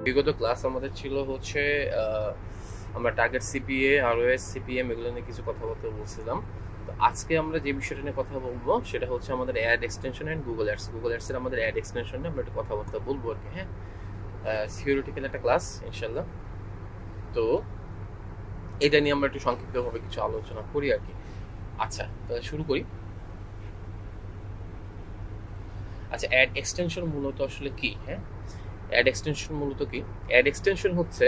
বিগত ক্লাস আমাদের ছিল হচ্ছে আমরা টার্গেট সিপিএ, আরওএস, সিপিএম এগুলো নিয়ে কিছু কথাবার্তা বলছিলাম। তো আজকে আমরা যে বিষয়টা নিয়ে কথা বলবো সেটা হচ্ছে আমাদের অ্যাড এক্সটেনশন অ্যান্ড গুগল অ্যাডসের আমাদের অ্যাড এক্সটেনশন নিয়ে আমরা একটু কথাবার্তা বলবো আর কি। হ্যাঁ, থিওরিটিক্যাল একটা ক্লাস ইনশাল্লাহ। তো এটা নিয়ে আমরা একটু সংক্ষিপ্তভাবে কিছু আলোচনা করি আর কি। আচ্ছা, তাহলে শুরু করি। আচ্ছা, অ্যাড এক্সটেনশন মূলত আসলে কি? হ্যাঁ, অ্যাড এক্সটেনশন মূলত কি? অ্যাড এক্সটেনশন হচ্ছে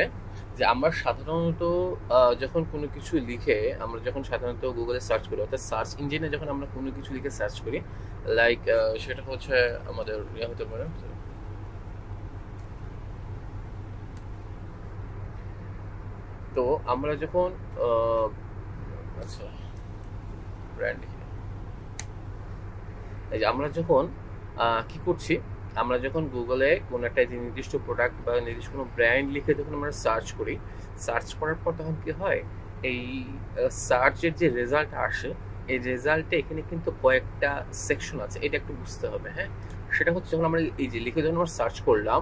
যে আমরা সাধারণত যখন কোনো কিছু লিখে আমরা যখন সাধারণত গুগলে সার্চ করি, অর্থাৎ সার্চ ইঞ্জিনে যখন আমরা কোনো কিছু লিখে সার্চ করি, লাইক সেটা হচ্ছে আমাদের ইয়ে হতে পারে। তো আমরা যখন আচ্ছা ব্র্যান্ড এই যে আমরা যখন কি করছি, আমরা যখন গুগলে কোনো একটা নির্দিষ্ট প্রোডাক্ট বা নির্দিষ্ট কোনো ব্র্যান্ড লিখে যখন আমরা সার্চ করি, সার্চ করার পর তখন কি হয়, এই সার্চের যে রেজাল্ট আসে, এই রেজাল্টে এখানে কিন্তু কয়েকটা সেকশন আছে, এটা একটু বুঝতে হবে। হ্যাঁ, সেটা হচ্ছে যখন আমরা এই যে লিখে যখন আমরা সার্চ করলাম,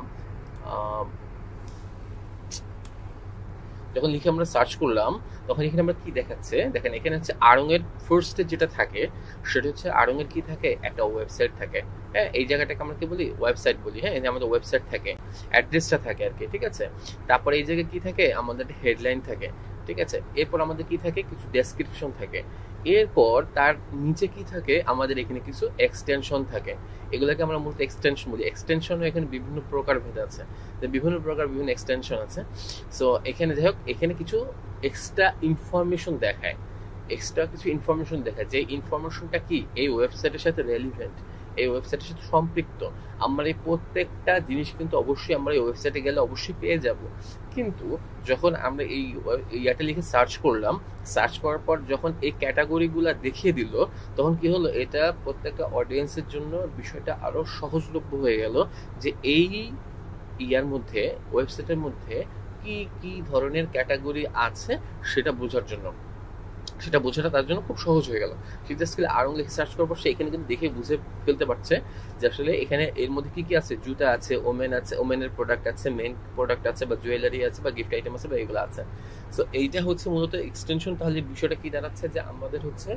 যখন লিখে আমরা সার্চ করলাম তখন এখানে আমরা কি দেখাচ্ছে, দেখেন এখানে হচ্ছে আড়ং-এর ফার্স্টে যেটা থাকে সেটা হচ্ছে আড়ং-এর কি থাকে, একটা ওয়েবসাইট থাকে। হ্যাঁ, এই জায়গাটাকে আমরা কি বলি, ওয়েবসাইট বলি। হ্যাঁ, এই যে আমাদের ওয়েবসাইট থাকে, অ্যাড্রেসটা থাকে আর কি, ঠিক আছে। তারপরে এই জায়গায় কি থাকে, আমাদের হেডলাইন থাকে, ঠিক আছে। এরপর আমাদের কি থাকে, কিছু ডেসক্রিপশন থাকে। এরপর তার নিচে কি থাকে, আমাদের এখানে কিছু এক্সটেনশন থাকে। এগুলোকে আমরা মূলত এক্সটেনশন বলি। এক্সটেনশনও এখানে বিভিন্ন প্রকার ভেদ আছে, বিভিন্ন প্রকার বিভিন্ন এক্সটেনশন আছে। সো এখানে যাই হোক, এখানে কিছু এক্সট্রা ইনফরমেশন দেখায়, এক্সট্রা কিছু ইনফরমেশন দেখায়, যে ইনফরমেশনটা কি এই ওয়েবসাইটের সাথে রেলিভেন্ট, এই ওয়েবসাইটের সাথে সম্পৃক্ত। আমরা এই প্রত্যেকটা জিনিস কিন্তু অবশ্যই আমরা এই ওয়েবসাইটে গেলে অবশ্যই পেয়ে যাব। কিন্তু যখন আমরা এই ইয়াটা লিখে সার্চ করলাম, সার্চ করার পর যখন এই ক্যাটাগরিগুলো দেখিয়ে দিল, তখন কি হলো, এটা প্রত্যেকটা অডিয়েন্সের জন্য বিষয়টা আরো সহজলভ্য হয়ে গেল যে এই ইয়ার মধ্যে, ওয়েবসাইটের মধ্যে কি কি ধরনের ক্যাটাগরি আছে সেটা বোঝার জন্য, সেটা বোঝাটা তার জন্য খুব সহজ হয়ে গেল। সে জাস্ট খালি আড়ং লিখে সার্চ করার পর সে এখানে কিন্তু দেখে বুঝে ফেলতে পারছে যে আসলে এখানে এর মধ্যে কি কি আছে, জুতা আছে, ওমেন আছে, ওমেনের প্রোডাক্ট আছে, মেন প্রোডাক্ট আছে, বা জুয়েলারি আছে, বা গিফট আইটেম আছে, বা এগুলো আছে। সো এইটা হচ্ছে মূলত এক্সটেনশন। তাহলে বিষয়টা কি দাঁড়াচ্ছে, যে আমাদের হচ্ছে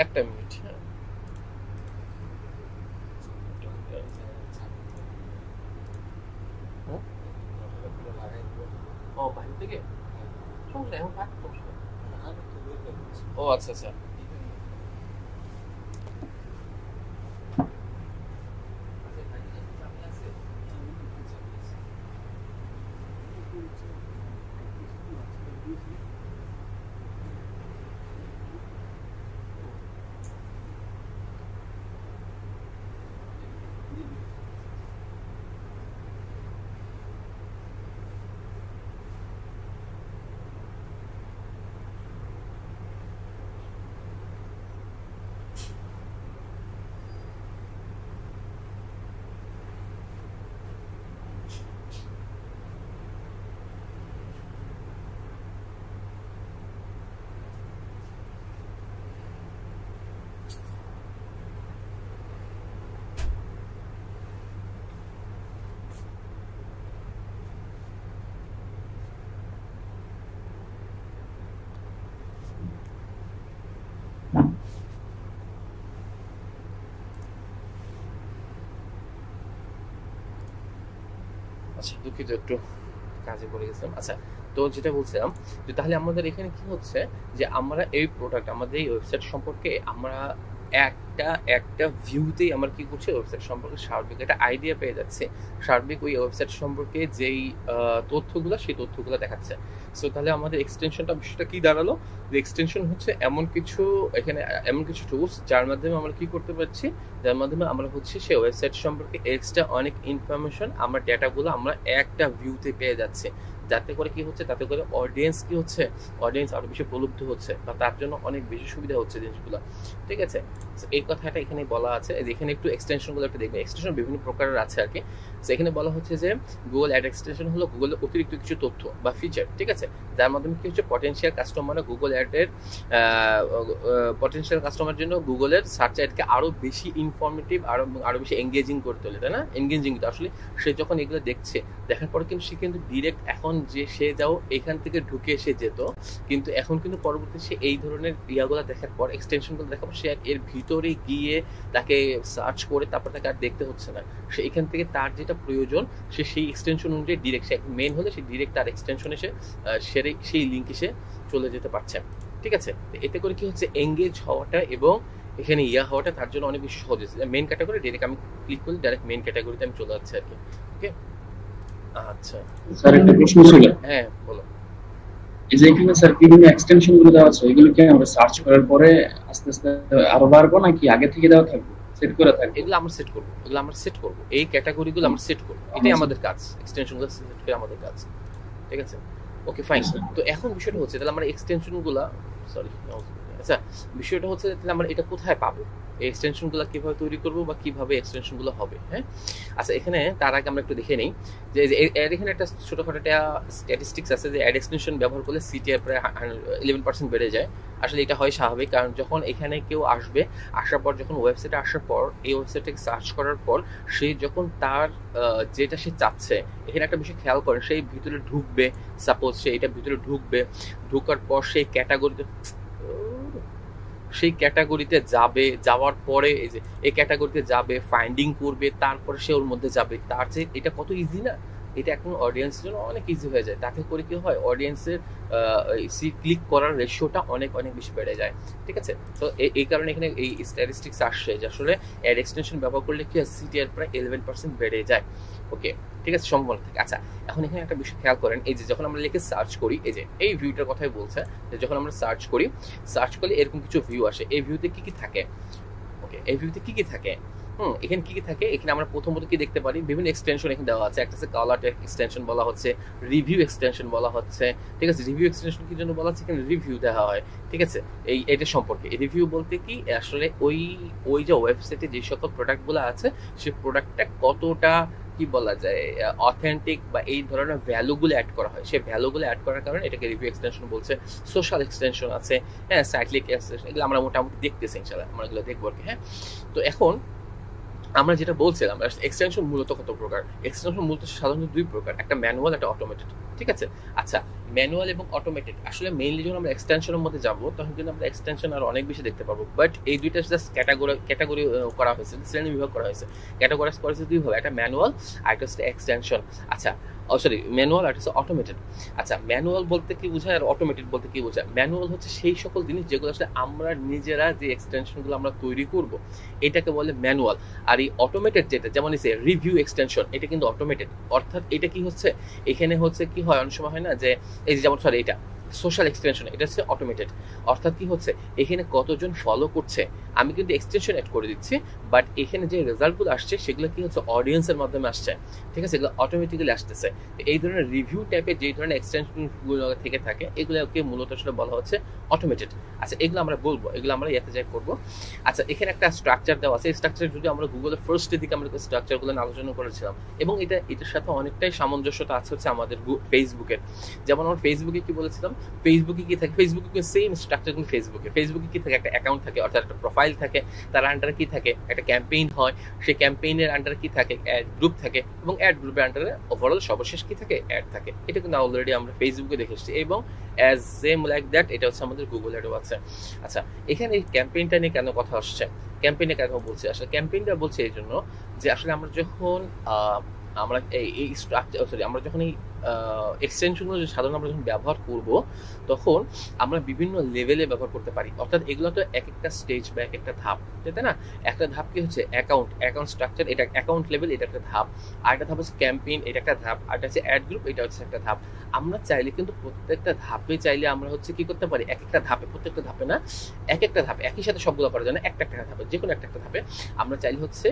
একটা মিনিট। হ্যাঁ, ও বাইরে থেকে সমস্যা এখন থাক, সমস্যা। ও আচ্ছা আচ্ছা। আচ্ছা, দুঃখিত, একটু কাজে পড়ে গেছিলাম। আচ্ছা, তো যেটা বলছিলাম, যে তাহলে আমাদের এখানে কি হচ্ছে, যে আমরা এই প্রোডাক্ট, আমাদের এই ওয়েবসাইট সম্পর্কে আমরা একটা একটা ভিউতেই আমরা কি করছি, ওয়েবসাইট সম্পর্কে সার্বিক একটা আইডিয়া পেয়ে যাচ্ছে। সার্বিক ওই ওয়েবসাইট সম্পর্কে যেই তথ্যগুলো, সেই তথ্যগুলো দেখাচ্ছে। সো তাহলে আমাদের এক্সটেনশনটা বিষয়টা কি দাঁড়ালো, যে এক্সটেনশন হচ্ছে এমন কিছু, এখানে এমন কিছু টুলস যার মাধ্যমে আমরা কি করতে পারছি, যার মাধ্যমে আমরা হচ্ছে সেই ওয়েবসাইট সম্পর্কে এক্সট্রা অনেক ইনফরমেশন, আমরা ডেটাগুলো আমরা একটা ভিউতে পেয়ে যাচ্ছি। যাতে করে কি হচ্ছে, তাতে করে অডিয়েন্স কি হচ্ছে, অডিয়েন্স আরো বেশি প্রলুব্ধ হচ্ছে বা তার জন্য অনেক বেশি সুবিধা হচ্ছে জিনিসগুলো। ঠিক আছে, এই কথাটা এখানে বলা আছে। এখানে একটু এক্সটেনশনগুলো একটু দেখবে। এক্সটেনশন বিভিন্ন প্রকারের আছে আর কি। এখানে বলা হচ্ছে যে গুগল অ্যাড এক্সটেনশন হলো গুগলের অতিরিক্ত কিছু তথ্য বা ফিচার, ঠিক আছে, যার মাধ্যমে কি হচ্ছে পটেনশিয়াল কাস্টমার গুগল অ্যাডের পটেনশিয়াল কাস্টমার জন্য গুগলের সার্চ অ্যাডকে আরো বেশি ইনফরমেটিভ, আরো বেশি এঙ্গেজিং করে তোলে, তাই না? এঙ্গেজিং তো আসলে সে যখন এগুলো দেখছে, দেখার পর কিন্তু সে কিন্তু ডিরেক্ট এখন যে সে যাও এখান থেকে ঢুকে এসে যেত, কিন্তু এখন কিন্তু পরবর্তী সে এই ধরনের ইয়াগুলো দেখার পর, এক্সটেনশনগুলো দেখার পর, সে এর ভিতরে গিয়ে তাকে সার্চ করে তারপর তাকে আর দেখতে হচ্ছে না। সে এখান থেকে তার যেটা প্রয়োজন সে সেই এক্সটেনশন অনুযায়ী ডিরেক্ট, সে মেন হলে সে ডিরেক্ট তার এক্সটেনশন এসে সেই লিঙ্ক এসে চলে যেতে পারছে। ঠিক আছে, এতে করে কি হচ্ছে এঙ্গেজ হওয়াটা এবং এখানে হওয়াটা তার জন্য অনেক বেশি সহজ হয়েছে। মেন ক্যাটাগরি ডিরেক্ট আমি ক্লিক করলে ডাইরেক্ট মেন ক্যাটাগরিতে আমি চলে যাচ্ছি আর কি। ওকে, আচ্ছা স্যার একটা প্রশ্ন ছিল। হ্যাঁ বলো। এই যে এখানে স্যার বিভিন্ন এক্সটেনশন গুলো দেওয়া আছে, এগুলো কি আমরা সার্চ করার পরে আস্তে আস্তে আরো বাড়বো নাকি আগে থেকে দেওয়া থাকবে, সেট করা থাকবে? এগুলো আমরা সেট করবো, এই ক্যাটাগরিগুলো আমরা সেট করবো, এটাই আমাদের কাজ, এক্সটেনশনগুলো সেট করে আমাদের কাজ। ঠিক আছে, ওকে ফাইন। তো এখন বিষয়টা হচ্ছে তাহলে আমরা এক্সটেনশনগুলো, সরি আচ্ছা, বিষয়টা হচ্ছে তাহলে আমরা এটা কোথায় পাবো, এই এক্সটেনশনগুলো কিভাবে তৈরি করবো বা কিভাবে এক্সটেনশনগুলো হবে। হ্যাঁ, আচ্ছা, এখানে তার আগে আমরা একটু দেখে নেই যে এখানে একটা ছোটখাটো একটা স্ট্যাটিস্টিক্স আছে যে অ্যাড এক্সটেনশন ব্যবহার করলে সিটিআর প্রায় 11% বেড়ে যায়। আসলে এটা হয় স্বাভাবিক, কারণ যখন এখানে কেউ আসবে, আসার পর যখন ওয়েবসাইটে আসার পর এই ওয়েবসাইটটাকে সার্চ করার পর সে যখন তার যেটা সে চাচ্ছে, এখানে একটা বিষয় খেয়াল করেন, সেই ভিতরে ঢুকবে, সাপোজ সে এটা ভিতরে ঢুকবে, ঢোকার পর সেই ক্যাটাগরিতে যাবে, যাওয়ার পরে এই যে এই ক্যাটাগরিতে যাবে, ফাইন্ডিং করবে, তারপরে সে ওর মধ্যে যাবে। তার যে এটা কত ইজি না, এটা এখন অডিয়েন্সের জন্য অনেক ইজি হয়ে যায়। তাতে করে কি হয়, অডিয়েন্সের ক্লিক করার রেশিওটা অনেক অনেক বেশি বেড়ে যায়। ঠিক আছে, তো এই কারণে এখানে এই স্ট্যাটিস্টিক্স আসছে যে আসলে অ্যাড এক্সটেনশন ব্যবহার করলে কি হয়, সিটিআর প্রায় 11% বেড়ে যায়। ওকে, ঠিক আছে, সম্ভাবনা থাকে। আচ্ছা, এখন এখানে একটা বিষয় খেয়াল করেন, এই যে যখন আমরা লিখে সার্চ করি, এই যে এই ভিউটার কথাই বলছে যে যখন আমরা সার্চ করলে এরকম কিছু ভিউ আসে। এই ভিউতে কি কি থাকে? ওকে, এই ভিউতে কি কি থাকে? এখানে কি কি থাকে? এখানে আমরা প্রথমত কি দেখতে পারি, বিভিন্ন এক্সটেনশন এখানে দেওয়া আছে। একটা হচ্ছে কালার এক্সটেনশন বলা হচ্ছে, রিভিউ এক্সটেনশন বলা হচ্ছে। ঠিক আছে, রিভিউ এক্সটেনশন কি জন্য বলা হচ্ছে? এখানে রিভিউ দেওয়া হয়। ঠিক আছে, এটা সম্পর্কে রিভিউ বলতে কি আসলে ওই যে ওয়েবসাইটে যে সকল প্রোডাক্টগুলো আছে সেই প্রোডাক্টটা কতটা কি বলা যায় অথেন্টিক বা এই ধরনের ভ্যালুগুলো অ্যাড করা হয়, সেই ভ্যালুগুলো অ্যাড করার কারণে এটাকে রিভিউ এক্সটেনশন বলছে। সোশ্যাল এক্সটেনশন আছে, হ্যাঁ, সাইক্লিক এক্সটেনশন, এগুলো আমরা মোটামুটি দেখতেছি, ইনশাআল্লাহ আমরা এগুলো দেখবো আর কি। হ্যাঁ, তো এখন আমরা যেটা বলছিলাম, এক্সটেনশন মূলত কত প্রকার? এক্সটেনশন মূলত সাধারণত দুই প্রকার, একটা ম্যানুয়াল, একটা অটোমেটেড। ঠিক আছে, আচ্ছা, ম্যানুয়াল এবং অটোমেটেড আসলে মেইনলি যখন আমরা এক্সটেনশনের মধ্যে যাবো তখন কিন্তু আমরা এক্সটেনশন আর অনেক বেশি দেখতে পারবো। বাট এই দুইটা জাস্ট ক্যাটাগরি করা হয়েছে, শ্রেণী বিভাগ করা হয়েছে, ক্যাটাগরাইজ করা হয়েছে দুইভাবে, একটা ম্যানুয়াল আর একটা হচ্ছে এক্সটেনশন। আচ্ছা, সরি, ম্যানুয়াল আর হচ্ছে অটোমেটেড। আচ্ছা, ম্যানুয়াল বলতে কি বোঝায় আর অটোমেটেড বলতে কি বোঝায়? ম্যানুয়াল হচ্ছে সেই সকল জিনিস যেগুলো আসলে আমরা নিজেরা যে এক্সটেনশনগুলো আমরা তৈরি করব, এটাকে বলে ম্যানুয়াল। আর এই অটোমেটেড যেটা, যেমন এই রিভিউ এক্সটেনশন, এটা কিন্তু অটোমেটেড। অর্থাৎ এটা কি হচ্ছে, এখানে হচ্ছে কি হয়, অনেক সময় হয় না যে এই যে যেমন সরি এটা সোশ্যাল এক্সটেনশন, এটা হচ্ছে অটোমেটেড। অর্থাৎ কি হচ্ছে, এখানে কতজন ফলো করছে আমি কিন্তু এক্সটেনশন অ্যাড করে দিচ্ছি, বাট এখানে যে রেজাল্টগুলো আসছে সেগুলো কি হচ্ছে অডিয়েন্সের মাধ্যমে আসছে। ঠিক আছে, এগুলো অটোমেটিক্যালি আসতেছে। এই ধরনের রিভিউ টাইপের যে ধরনের এক্সটেনশনগুলো থেকে থাকে এগুলোকে মূলত আসলে বলা হচ্ছে অটোমেটেড। আচ্ছা, এগুলো আমরা বলবো, এগুলো আমরা ইয়াতে যাই করবো। আচ্ছা, এখানে একটা স্ট্রাকচার দেওয়া আছে। এই স্ট্রাকচার যদি আমরা গুগলের ফার্স্টের দিকে আমরা স্ট্রাকচারগুলো আলোচনা করেছিলাম, এবং এটার সাথে অনেকটাই সামঞ্জস্যতা আছে হচ্ছে আমাদের ফেসবুকের। যেমন আমরা ফেসবুকে কি বলেছিলাম, ফেসবুকে কি থাকে, ফেসবুকে সেম স্ট্রাকচার কিন্তু ফেসবুকে কি থাকে, একটা অ্যাকাউন্ট থাকে, অর্থাৎ একটা প্রোফাইল থাকে, তার আন্ডারে কি থাকে, একটা ক্যাম্পেইন হয়, সেই ক্যাম্পেইনের আন্ডারে কি থাকে, অ্যাড গ্রুপ থাকে, এবং অ্যাড গ্রুপের আন্ডারে ওভারঅল সর্বশেষ কি থাকে, অ্যাড থাকে। এটা কিন্তু অলরেডি আমরা ফেসবুকে দেখে এসেছি, এবং অ্যাজ সেম লাইক দ্যাট এটা হচ্ছে আমাদের গুগল অ্যাডও আছে। আচ্ছা, এখানে এই ক্যাম্পেইনটা নিয়ে কেন কথা আসছে, ক্যাম্পেইনে কেন বলছি? আসলে ক্যাম্পেইনটা বলছি এই জন্য যে আসলে আমরা যখন এই স্ট্রাকচার আমরা যখন এই এক্সটেনশনগুলো সাধারণত আমরা যখন ব্যবহার করব, তখন আমরা বিভিন্ন লেভেলে ব্যবহার করতে পারি। অর্থাৎ এগুলো তো এক একটা স্টেজ বা এক একটা ধাপ, তাই না? একটা ধাপ কি হচ্ছে অ্যাকাউন্ট স্ট্রাকচার, এটা অ্যাকাউন্ট লেভেল, এটা একটা ধাপ। আর একটা ধাপ হচ্ছে ক্যাম্পেইন, এটা একটা ধাপ। আর একটা হচ্ছে অ্যাড গ্রুপ, এটা হচ্ছে একটা ধাপ। আমরা চাইলে কিন্তু প্রত্যেকটা ধাপে চাইলে আমরা হচ্ছে কি করতে পারি, এক একটা ধাপে, প্রত্যেকটা ধাপে না, এক একটা ধাপে, একই সাথে সবগুলো করা যায় না, একটা ধাপে, যে কোনো একটা ধাপে আমরা চাইলে হচ্ছে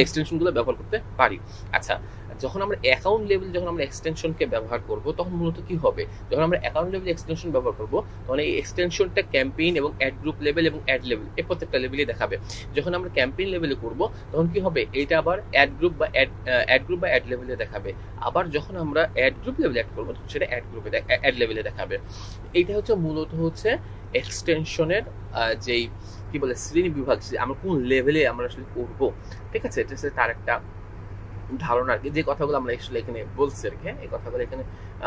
এক্সটেনশনগুলো ব্যবহার করতে পারি। আচ্ছা, যখন আমরা অ্যাকাউন্ট লেভেল যখন আমরা এক্সটেনশনকে ব্যবহার করব তখন মূলত কি হবে, যখন আমরা অ্যাকাউন্ট লেভেল এক্সটেনশন ব্যবহার করব তখন এই এক্সটেনশনটা ক্যাম্পেইন এবং অ্যাড গ্রুপ লেভেল এবং অ্যাড লেভেল এই প্রত্যেকটা লেভেলই দেখাবে। যখন আমরা ক্যাম্পেইন লেভেলে করব তখন কি হবে, এইটা আবার অ্যাড গ্রুপ বা অ্যাড লেভেলে দেখাবে। আবার যখন আমরা অ্যাড গ্রুপ লেভেলে অ্যাড করবো তখন সেটা অ্যাড লেভেলে দেখাবে। এইটা হচ্ছে মূলত হচ্ছে এক্সটেনশনের যেই কি বলে শ্রেণী বিভাগ, আমরা কোন লেভেলে আমরা আসলে করবো, ঠিক আছে, এটা হচ্ছে তার একটা ধারণা আর কি, যে কথাগুলো আমরা আসলে এখানে বলছি আর কি, এই কথাগুলো এখানে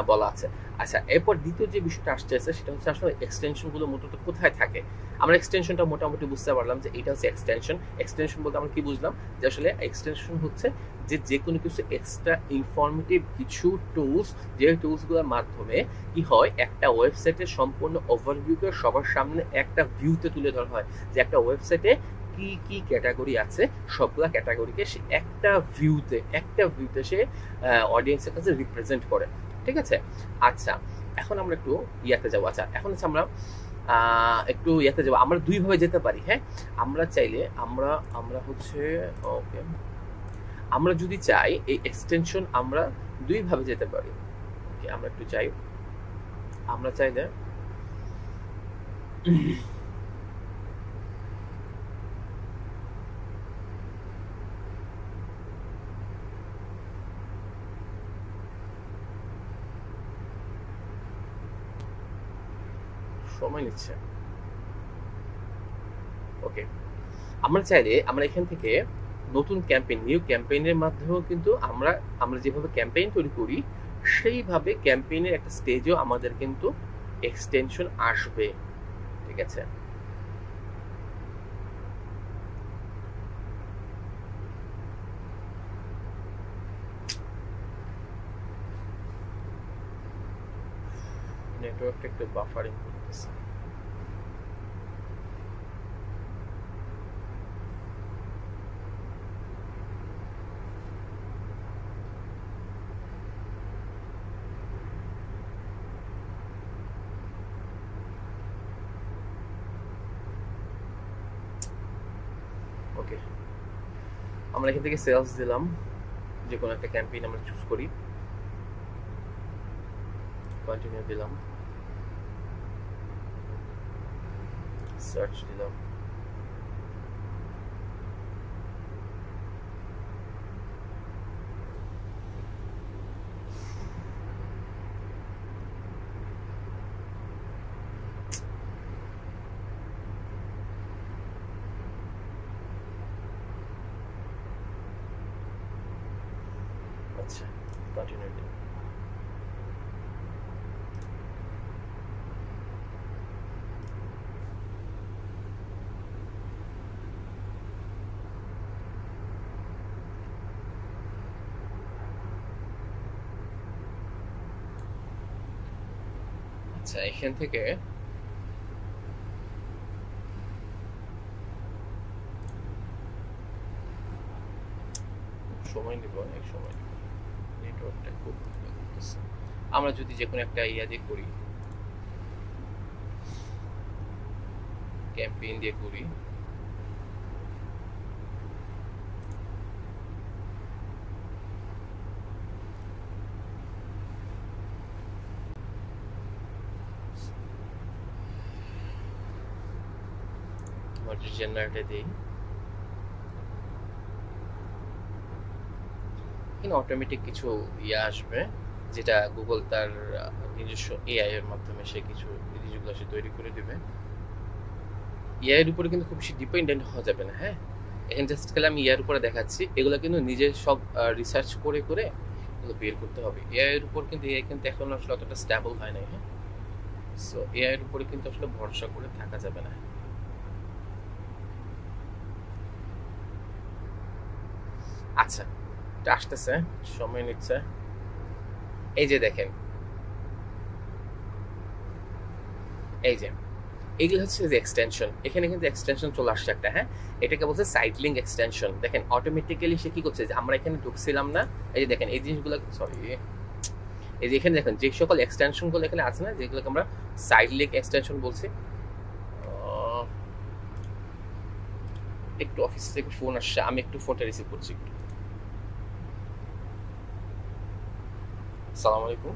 বলা আছে। আচ্ছা, এরপর দ্বিতীয় যে বিষয়টা আসছে সেটা হচ্ছে আসলে এক্সটেনশন গুলো মূলত কোথায় থাকে। আমরা এক্সটেনশনটা মোটামুটি বুঝতে পারলাম যে এটা হচ্ছে এক্সটেনশন বলতে আমরা কি বুঝলাম, যে আসলে এক্সটেনশন হচ্ছে যে কোনো কিছু এক্সট্রা ইনফরমেটিভ কিছু টুলস, যে টুলসগুলোর মাধ্যমে কি হয় একটা ওয়েবসাইটের সম্পূর্ণ ওভারভিউকে সবার সামনে একটা ভিউতে তুলে ধরা হয়, যে একটা ওয়েবসাইটে কি কি ক্যাটাগরি আছে সবগুলা ক্যাটাগরিকে সে একটা ভিউতে সে অডিয়েন্সের কাছে রিপ্রেজেন্ট করে, ঠিক আছে। আচ্ছা, এখন আমরা একটু ইয়াতে যাবো। আচ্ছা, এখন হচ্ছে আমরা একটু ইয়াতে যাবো। আমরা দুই ভাবে যেতে পারি, হ্যাঁ, আমরা চাইলে আমরা হচ্ছে ওকে, আমরা যদি চাই এই এক্সটেনশন আমরা দুই ভাবে যেতে পারি। ওকে, আমরা একটু চাই, আমরা চাইলে সময় নিচ্ছে। ওকে, আমরা চাইলে আমরা এখান থেকে নতুন ক্যাম্পেইন, নিউ ক্যাম্পেইনের মাধ্যমেও কিন্তু আমরা যেভাবে ক্যাম্পেইন তৈরি করি সেইভাবে ক্যাম্পেইনের একটা স্টেজেও আমাদের কিন্তু এক্সটেনশন আসবে, ঠিক আছে। নেটওয়ার্কটা একটু বাফারিং করতেছে। ওকে, আমরা এখান থেকে সেলস দিলাম, যে কোনো একটা ক্যাম্পেইন আমরা চুজ করি, কন্টিনিউ দিলাম, সার্চ দিলাম, আচ্ছা কন্টিনিউ দিলাম। আচ্ছা, এখান থেকে সময় নিব, অনেক সময় নিব, নেটওয়ার্কটা খুব করতেছে। আমরা যদি যে কোনো একটা ইয়া দিয়ে করি, ক্যাম্পেইন দিয়ে করি, জেনারেটে দিই, এখানে অটোমেটিক কিছু ইয়ে আসবে, যেটা গুগল তার নিজস্ব এআই এর মাধ্যমে সে কিছু জিনিসগুলো সে তৈরি করে দিবে। এআই এর উপরে কিন্তু খুব বেশি ডিপেন্ডেন্ট হওয়া যাবে না, হ্যাঁ। এখানে জাস্ট খেলে আমি এআই এর উপরে দেখাচ্ছি, এগুলো কিন্তু নিজে সব রিসার্চ করে করে এগুলো বের করতে হবে। এআই এর উপর কিন্তু এআই কিন্তু এখন আসলে অতটা স্টেবল হয় না, হ্যাঁ। সো এআই এর উপরে কিন্তু আসলে ভরসা করে থাকা যাবে না। আচ্ছা, এটা আসতেছে, সময় নিচ্ছে। এই যে দেখেন, এই যে এগুলো হচ্ছে যে এক্সটেনশন, এখানে কিন্তু এক্সটেনশন চলে আসছে একটা, হ্যাঁ, এটাকে বলছে সাইট লিঙ্ক এক্সটেনশন। দেখেন অটোমেটিক্যালি সে কি করছে, যে আমরা এখানে ঢুকছিলাম না, এই যে দেখেন এই জিনিসগুলো, সরি, এই যে এখানে দেখেন যে সকল এক্সটেনশন গুলো এখানে আছে না, যেগুলোকে আমরা সাইট লিঙ্ক এক্সটেনশন বলছি। একটু অফিস থেকে ফোন আসছে, আমি একটু ফোনটা রিসিভ করছি একটু। আসসালামু আলাইকুম।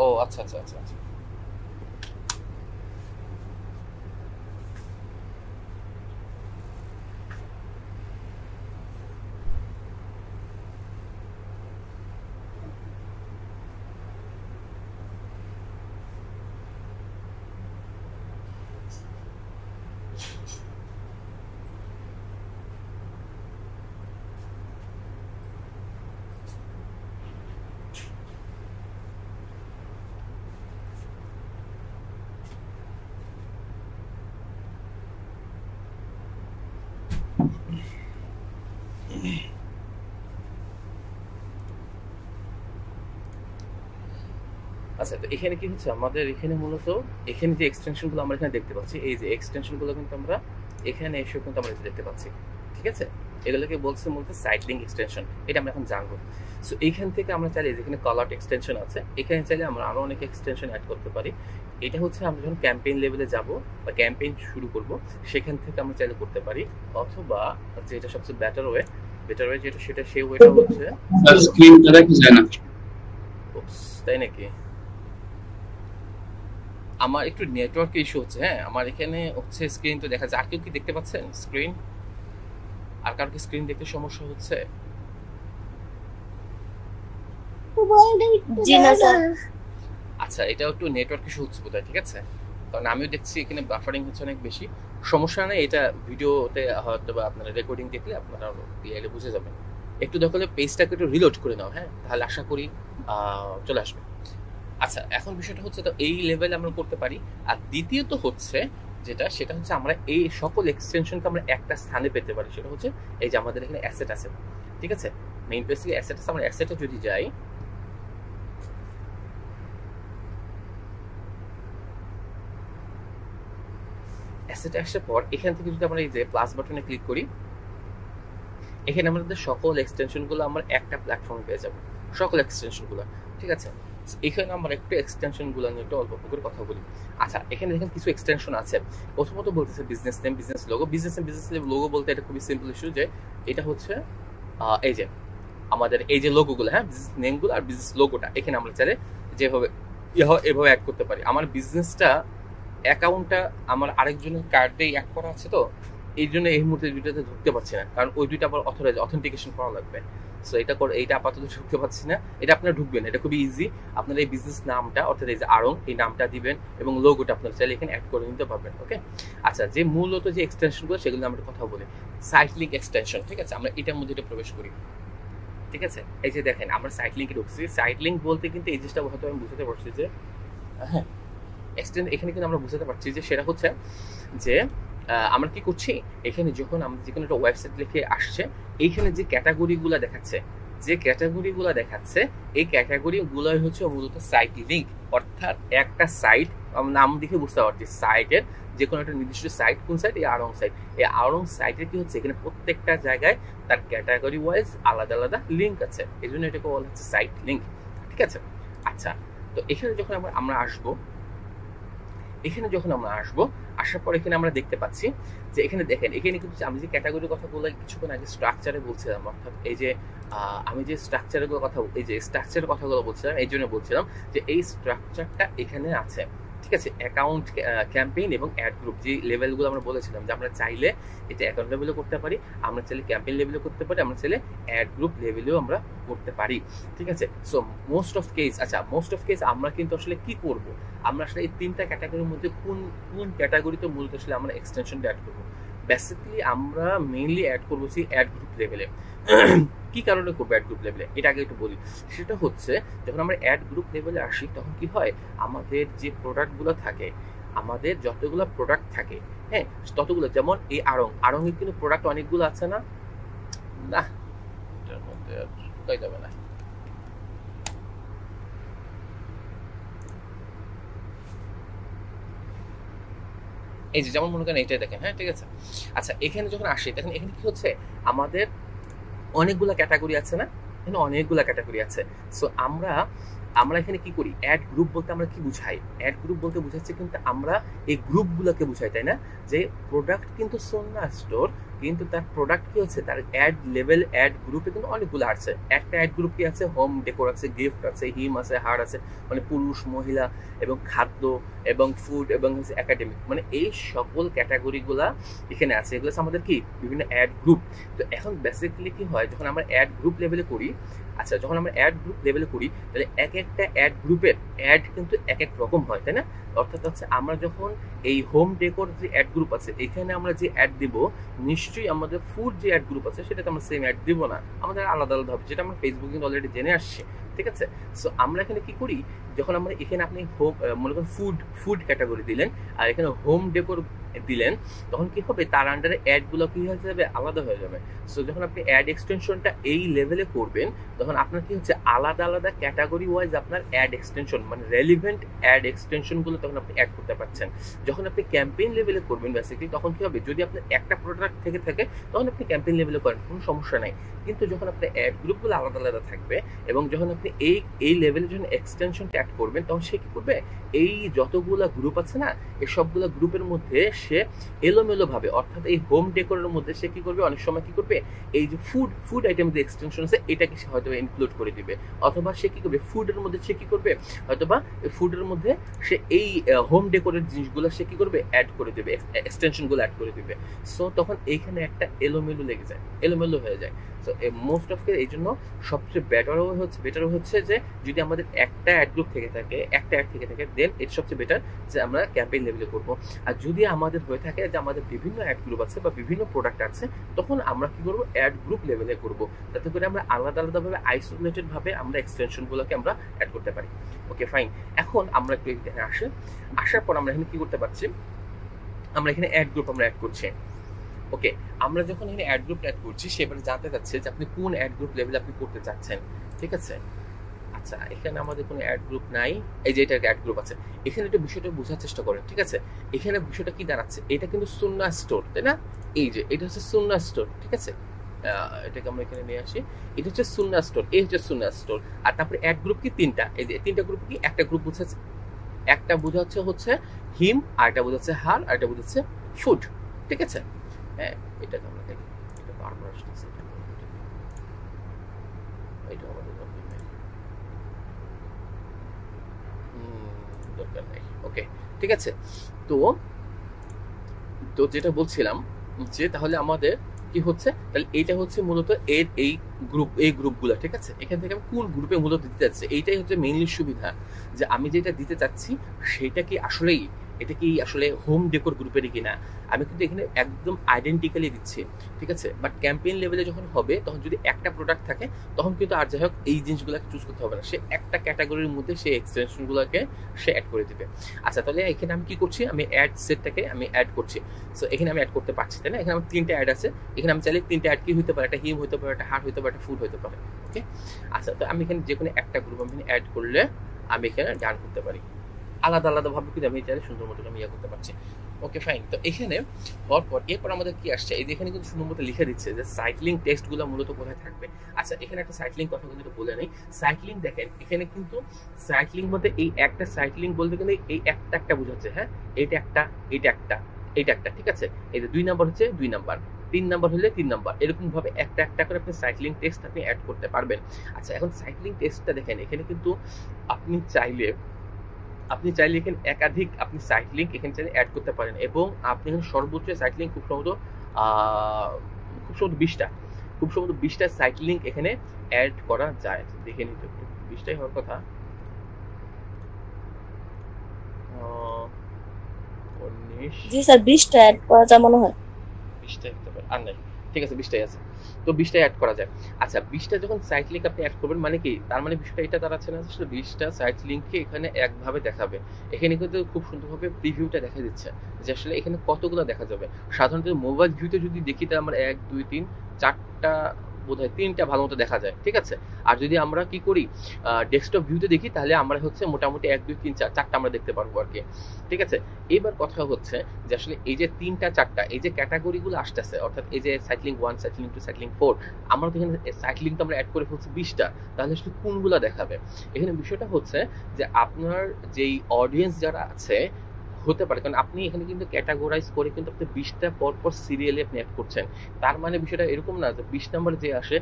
ও আচ্ছা আচ্ছা আচ্ছা আচ্ছা। আচ্ছা, তো এখানে কি হচ্ছে আমাদের এখানে মূলত এখানে যে এক্সটেনশন গুলো আমরা এখানে দেখতে পাচ্ছি, এই যে এক্সটেনশন গুলো কিন্তু আমরা এখানে এসে কিন্তু আমরা দেখতে পাচ্ছি। ঠিক আছে, এগুলোকে বলছে মূলত সাইড লিঙ্ক এক্সটেনশন। এটা আমরা এখন জানবো। সো এইখান থেকে আমরা চাইলে যেখানে কলার এক্সটেনশন আছে, এখানে চাইলে আমরা আরো অনেক এক্সটেনশন অ্যাড করতে পারি। এটা হচ্ছে আমরা যখন ক্যাম্পেইন লেভেলে যাব বা ক্যাম্পেইন শুরু করব, সেখান থেকে আমরা চাইলে করতে পারি। অথবা যেটা সবচেয়ে বেটার ওয়ে যেটা সেটা সেই ওয়েটা হচ্ছে স্ক্রিনটা দেখা যায় না। তাই নাকি? আমার একটু নেটওয়ার্ক ইস্যু হচ্ছে। হ্যাঁ, আমার এখানে হচ্ছে স্ক্রিন তো দেখা যায়। আর কেউ কি দেখতে পাচ্ছেন স্ক্রিন? আর কারো কি স্ক্রিন দেখতে সমস্যা হচ্ছে? জি না স্যার। আচ্ছা, এটাও একটু নেটওয়ার্ক ইস্যু হচ্ছে বোধহয়। ঠিক আছে, কারণ আমিও দেখছি এখানে বাফারিং হচ্ছে অনেক বেশি। সমস্যা নেই, এটা ভিডিওতে হয়তো বা আপনারা রেকর্ডিং দেখলে আপনারা ক্লিয়ারলি বুঝে যাবেন। একটু দরকার হলে পেজটাকে একটু রিলোড করে নাও। হ্যাঁ, তাহলে আশা করি চলে আসবে। আচ্ছা, এখন বিষয়টা হচ্ছে তো এই লেভেলে আমরা করতে পারি। আর দ্বিতীয়ত হচ্ছে সেটা হচ্ছে আমরা এই সকল এক্সটেনশনকে আমরা একটা স্থানে পেতে পারি। সেটা হচ্ছে এই যে আমাদের এখানে অ্যাসেট আছে। ঠিক আছে, মেইন পেজ থেকে অ্যাসেট আছে। আমরা অ্যাসেটে যদি যাই, অ্যাসেটে আসার পর এখান থেকে যদি আমরা এই যে প্লাস বাটনে ক্লিক করি, এখানে আমাদের সকল এক্সটেনশনগুলো আমরা একটা প্ল্যাটফর্মে পেয়ে যাবো। সকল এক্সটেনশনগুলো। ঠিক আছে, এখানে আমরা একটু এক্সটেনশনগুলো নিয়ে একটু অল্প করে কথা বলি। আচ্ছা, এখানে দেখেন কিছু এক্সটেনশন আছে। প্রথমত বলতেছে business name, business logo. Business logo বলতে এটা খুবই সিম্পল ইস্যু যে এটা হচ্ছে এই যে আমাদের এই যে লোগোগুলো, হ্যাঁ, বিজনেস নেমগুলো আর বিজনেস লোগোটা এখানে আমরা চাইলে যেভাবে এভাবে অ্যাড করতে পারি। আমার বিজনেসটা অ্যাকাউন্টটা আমার আরেকজনের কার্ডে অ্যাড করা আছে, তো এই জন্য এই মুহূর্তে দুইটাতে ঢুকতে পারছি না, কারণ ওই দুইটা আবার অথেন্টিকেশন করা লাগবে। সো এইটা আপাতত ঢুকতে পারছি না। এটা আপনারা ঢুকবেন, এটা খুবই ইজি। আপনার এই বিজনেস নামটা অর্থাৎ এই যে আরং, এই নামটা দিবেন এবং লোগোটা আপনারা চাইলে এখানে অ্যাড করে নিতে পারবেন। ওকে, আচ্ছা, যে মূলত যে এক্সটেনশনগুলো সেগুলো আমরা কথা বলি। Site link extension. ঠিক আছে, আমরা এটার মধ্যে এটা প্রবেশ করি। ঠিক আছে, এই যে দেখেন আমরা সাইট লিঙ্কে ঢুকছি। সাইট লিঙ্ক বলতে কিন্তু এই জিনিসটা হয়তো আমি বুঝতে পারছি যে হ্যাঁ, এখানে কিন্তু আমরা বুঝতে পারছি যে সেটা হচ্ছে যে আমরা কি করছি, এখানে যখন আমরা যে কোনো একটা ওয়েবসাইট লিখে আসছে, এইখানে যে ক্যাটাগরিগুলো দেখাচ্ছে, এই ক্যাটাগরিগুলোই হচ্ছে মূলত সাইট লিঙ্ক। অর্থাৎ একটা সাইট নাম দেখে বুঝতে পারছি সাইটের যে কোনো একটা নির্দিষ্ট সাইট, কোন সাইট? এই আরং সাইট। এই আরং সাইটের কি হচ্ছে, এখানে প্রত্যেকটা জায়গায় তার ক্যাটাগরি ওয়াইজ আলাদা আলাদা লিঙ্ক আছে। এই জন্য এটাকে বলা হচ্ছে সাইট লিঙ্ক। ঠিক আছে, আচ্ছা, তো এখানে যখন আমরা আসবো, আসার পর এখানে আমরা দেখতে পাচ্ছি যে এখানে দেখেন, এখানে কিন্তু আমি যে ক্যাটাগরির কথা বলে কিছুক্ষণ আগে স্ট্রাকচারে বলছিলাম, অর্থাৎ এই যে আমি যে স্ট্রাকচারের কথাগুলো বলছিলাম, এই জন্য বলছিলাম যে এই স্ট্রাকচারটা এখানে আছে। ঠিক আছে, অ্যাকাউন্ট, ক্যাম্পেইন এবং অ্যাড গ্রুপ, যে লেভেলগুলো আমরা বলেছিলাম যে আমরা চাইলে এটা অ্যাকাউন্ট লেভেলে করতে পারি, আমরা চাইলে ক্যাম্পেইন লেভেলে করতে পারি, আমরা চাইলে অ্যাড গ্রুপ লেভেলেও আমরা করতে পারি। ঠিক আছে, সো মোস্ট অফ কেস আমরা কিন্তু আসলে কি করব, আমরা আসলে এই তিনটা ক্যাটাগরির মধ্যে কোন ক্যাটাগরিতে মূলত আসলে আমরা এক্সটেনশনটা অ্যাড করবো? বেসিক্যালি আমরা মেইনলি অ্যাড করবো সেই অ্যাড গ্রুপ লেভেলে। কি কারণে করবো অ্যাড গ্রুপ লেভেলে, এটা আগে একটু বলি। সেটা হচ্ছে যখন আমরা অ্যাড গ্রুপ লেভেলে আসি, তখন কি হয়, আমাদের যে প্রোডাক্টগুলো থাকে, আমাদের যতগুলো প্রোডাক্ট থাকে, হ্যাঁ, ততগুলো, যেমন এই আড়ংয়ের কিন্তু প্রোডাক্ট অনেকগুলো আছে না? না, এটার মধ্যে আর ঢুকাই যাবে না। এই যে যেমন মনে করেন এইটাই দেখেন, হ্যাঁ, ঠিক আছে। আচ্ছা, এখানে যখন আসি, তখন এখানে কি হচ্ছে, আমাদের অনেকগুলা ক্যাটাগরি আছে না? এখানে অনেকগুলা ক্যাটাগরি আছে। সো আমরা আমরা এখানে কি করি, অ্যাড গ্রুপ বলতে আমরা কি বুঝাই, অ্যাড গ্রুপ বলতে বুঝাচ্ছে কিন্তু আমরা এই গ্রুপগুলোকে বুঝাই, তাই না? যে প্রোডাক্ট কিন্তু সোনা স্টোর, কিন্তু তার প্রোডাক্ট কি হচ্ছে, তার অ্যাড লেভেল অ্যাড গ্রুপে কিন্তু অনেকগুলো আছে। একটা অ্যাড গ্রুপ কি আছে, হোম ডেকোর আছে, গিফট আছে, হিম আছে, হার আছে, মানে পুরুষ মহিলা এবং খাদ্য এবং ফুড এবং হচ্ছে একাডেমিক, মানে এই সকল ক্যাটাগরিগুলা এখানে আছে। এগুলো হচ্ছে আমাদের কি বিভিন্ন অ্যাড গ্রুপ। তো এখন বেসিক্যালি কি হয়, যখন আমরা অ্যাড গ্রুপ লেভেলে করি, আচ্ছা যখন আমরা অ্যাড গ্রুপ লেভেলে করি তাহলে এক একটা অ্যাড গ্রুপের অ্যাড কিন্তু এক এক রকম হয়, তাই না? অর্থাৎ হচ্ছে আমরা যখন এই হোম ডেকোর যে অ্যাড গ্রুপ আছে এখানে আমরা যে অ্যাড দিব, নিশ্চয়ই আমাদের ফুড যে অ্যাড গ্রুপ আছে সেটাতে আমরা সেম অ্যাড দিব না, আমাদের আলাদা আলাদা হবে, যেটা আমরা ফেসবুকে কিন্তু অলরেডি জেনে আসছি, ঠিক আছে? সো আমরা এখানে কি করি, যখন আমরা এখানে আপনি হোম মনে করেন ফুড ক্যাটাগরি দিলেন আর এখানে হোম ডেকোর দিলেন, তখন কি হবে, তার আন্ডারে অ্যাডগুলো কি হয়ে যাবে, আলাদা হয়ে যাবে। সো যখন আপনি অ্যাড এক্সটেনশনটা এই লেভেলে করবেন তখন আপনার কি হচ্ছে, আলাদা আলাদা ক্যাটাগরি ওয়াইজ আপনার অ্যাড এক্সটেনশন মানে রেলিভেন্ট অ্যাড এক্সটেনশনগুলো তখন আপনি অ্যাড করতে পারছেন। যখন আপনি ক্যাম্পেইন লেভেলে করবেন বেসিক্যালি তখন কি হবে, যদি আপনার একটা প্রোডাক্ট থেকে থাকে তখন আপনি ক্যাম্পেইন লেভেলে করেন, কোনো সমস্যা নাই। কিন্তু যখন আপনার অ্যাড গ্রুপগুলো আলাদা আলাদা থাকবে এবং যখন আপনি এই লেভেলে যখন এক্সটেনশনটা অ্যাড করবেন তখন সে কি করবে, এই যতগুলা গ্রুপ আছে না এই সবগুলা গ্রুপের মধ্যে সে এলোমেলো ভাবে, অর্থাৎ এই হোম ডেকোরের মধ্যে সে কি করবে, অনেক সময় কি করবে, এই যে ফুড আইটেম যে এক্সটেনশন আছে এটাকে সে হয়তো ইনক্লুড করে দিবে, অথবা সে কি করবে, ফুডের মধ্যে সে কি করবে, হয়তোবা ফুডের মধ্যে সে এই হোম ডেকোরের জিনিসগুলো সে কি করবে, অ্যাড করে দেবে, এক্সটেনশনগুলো অ্যাড করে দিবে। সো তখন এইখানে একটা এলোমেলো লেগে যায়, এলোমেলো হয়ে যায়। সো মোস্ট অফ এই জন্য সবচেয়ে বেটার হচ্ছে যে যদি আমাদের একটা অ্যাড গ্রুপ থেকে থাকে, একটা অ্যাড থেকে থাকে, দেন এটা সবচেয়ে বেটার যে আমরা ক্যাম্পেইন লেভেলে করব। আর যদি আমাদের হয়ে থাকে যে আমাদের বিভিন্ন অ্যাড গ্রুপ আছে বা বিভিন্ন প্রোডাক্ট আছে, তখন আমরা কি করব, অ্যাড গ্রুপ লেভেলে করব, যাতে করে আমরা আলাদা আলাদাভাবে আইসোলেটেড ভাবে আমরা এক্সটেনশনগুলোকে আমরা অ্যাড করতে পারি। Okay fine. এখন আমরা একটু এখানে আসার পর আমরা এখানে কি করতে পারছি, আমরা এখানে অ্যাড গ্রুপ আমরা অ্যাড করছি। ওকে, আমরা যখন এখানে অ্যাড গ্রুপ অ্যাড করছি সেবার জানতে চাচ্ছে যে আপনি কোন অ্যাড গ্রুপ লেভেলে আপনি করতে চাচ্ছেন, ঠিক আছে? আচ্ছা এখানে আমাদের কোনো অ্যাড গ্রুপ নাই, এই যে এটা অ্যাড গ্রুপ আছে। এখানে একটু বিষয়টা বোঝার চেষ্টা করেন, ঠিক আছে? এখানে বিষয়টা কি দাঁড়াচ্ছে, এটা কিন্তু সুন্নাহ স্টোর, তাই না? এই যে এটা হচ্ছে সুন্নাহ স্টোর, ঠিক আছে? এটাকে আমরা এখানে নিয়ে আসি, এটা হচ্ছে সুন্নাহ স্টোর, এই হচ্ছে সুন্নাহ স্টোর। আর তারপরে অ্যাড গ্রুপ কি তিনটা, এই যে তিনটা গ্রুপ কি, একটা গ্রুপ বোঝাচ্ছে, একটা বোঝাচ্ছে হচ্ছে হিম, আর একটা বোঝাচ্ছে হার, আর একটা বোঝাচ্ছে ফুড, ঠিক আছে? হ্যাঁ, এটাকে আমরা দেখি, এটা বারবার আসতেছে, এটা আমাদের দরকার নেই। ওকে ঠিক আছে। তো তো যেটা বলছিলাম যে তাহলে আমাদের কি হচ্ছে, তাহলে এইটা হচ্ছে মূলত এর এই গ্রুপগুলো, ঠিক আছে? এখান থেকে আমি কোন গ্রুপে মূলত দিতে চাচ্ছি এইটাই হচ্ছে মেইনলি সুবিধা, যে আমি যেটা দিতে চাচ্ছি সেটা কি আসলেই, এটা কি আসলে হোম ডেকোর গ্রুপেরই কিনা, আমি কিন্তু এখানে একদম আইডেন্টিক্যালি দিচ্ছি, ঠিক আছে? বাট ক্যাম্পেইন লেভেলে যখন হবে তখন যদি একটা প্রোডাক্ট থাকে তখন কিন্তু আর যাই হোক এই জিনিসগুলোকে চুজ করতে হবে না, সে একটা ক্যাটাগরির মধ্যে সেই এক্সটেনশনগুলোকে সে অ্যাড করে দিবে। আচ্ছা তাহলে এখানে আমি কি করছি, আমি অ্যাড সেটটাকে আমি অ্যাড করছি। সো এখানে আমি অ্যাড করতে পারছি, তাই না? এখানে আমার তিনটা অ্যাড আছে, এখানে আমি চাইলে তিনটা অ্যাড কি হতে পারে, একটা হিম হতে পারে, একটা হার্ট হতে পারে, একটা ফুড হতে পারে। ওকে আচ্ছা, তো আমি এখানে যে কোনো একটা গ্রুপ আমি অ্যাড করলে আমি এখানে ডান করতে পারি, আলাদা আলাদা ভাবে কিন্তু আমি চাইলে সুন্দর মতো আমি ইয়ে করতে পারছি। Okay fine. তো এখানে হওয়ার পর এরপর আমাদের কি আসছে, এই যে এখানে কিন্তু সুন্দর মতো লিখে দিচ্ছে যে সাইক্লিং টেক্সটগুলো মূলত কোথায় থাকবে। আচ্ছা এখানে একটা সাইক্লিং কথা কিন্তু বলে নেই, সাইক্লিং দেখেন এখানে কিন্তু সাইক্লিং বলতে এই একটা সাইক্লিং বলতে গেলে এই একটা একটা বোঝাচ্ছে, হ্যাঁ এইটা একটা, এইটা একটা, এইটা একটা, ঠিক আছে? এই যে 2 নাম্বার হচ্ছে 2 নাম্বার, 3 নাম্বার হলে 3 নাম্বার, এরকম ভাবে একটা একটা করে আপনি সাইক্লিং টেক্সট আপনি অ্যাড করতে পারবেন। আচ্ছা এখন সাইক্লিং টেক্সটটা দেখেন, এখানে কিন্তু আপনি চাইলে এখানে একাধিক আপনি সাইট লিঙ্ক এখানে চাইলে অ্যাড করতে পারেন, এবং আপনি এখানে সর্বোচ্চ সাইট লিঙ্ক খুব সম্ভবত 20টা সাইট লিঙ্ক এখানে অ্যাড করা যায়। দেখে নিতে 20টাই হওয়ার কথা, 19 জি স্যার 20টা অ্যাড করা যায় মনে হয়, 20টা হতে পারে আর নাই, ঠিক আছে 20টাই আছে, তো 20টা অ্যাড করা যায়। আচ্ছা 20টা যখন সাইট লিঙ্ক আপনি অ্যাড করবেন মানে কি, তার মানে বিষয়টা এটা দাঁড়াচ্ছে না আসলে 20টা সাইট লিঙ্ককে এখানে একভাবে দেখাবে, এখানে কিন্তু খুব সুন্দরভাবে প্রিভিউটা দেখা দিচ্ছে যে আসলে এখানে কতগুলো দেখা যাবে। সাধারণত মোবাইল ভিউতে যদি দেখি তাহলে আমরা 1 2 3 4টা বোধহয় 3টা ভালো মতো দেখা যায়, ঠিক আছে। আর যদি আমরা কি করি ডেস্কটপ ভিউতে দেখি, তাহলে আমরা হচ্ছে মোটামুটি 1 2 3 4 4টা আমরা দেখতে পারবো আর কি, ঠিক আছে। এবার কথা হচ্ছে যে আসলে এই যে 3টা 4টা এই যে ক্যাটাগরিগুলো আসতেছে, অর্থাৎ এই যে সাইক্লিং 1 সাইক্লিং 2 সাইক্লিং 4, আমরা তো এখানে সাইক্লিং তো আমরা অ্যাড করে ফেলছি 20টা, তাহলে আসলে কোনগুলো দেখাবে? এখানে বিষয়টা হচ্ছে যে আপনার যেই অডিয়েন্স যারা আছে হতে পারে, কারণ আপনি এখানে কিন্তু ক্যাটাগরাইজ করে কিন্তু আপনি 20টা পর পর সিরিয়ালে আপনি অ্যাড করছেন। তার মানে বিষয়টা এরকম না যে 20 নম্বরে যে আছে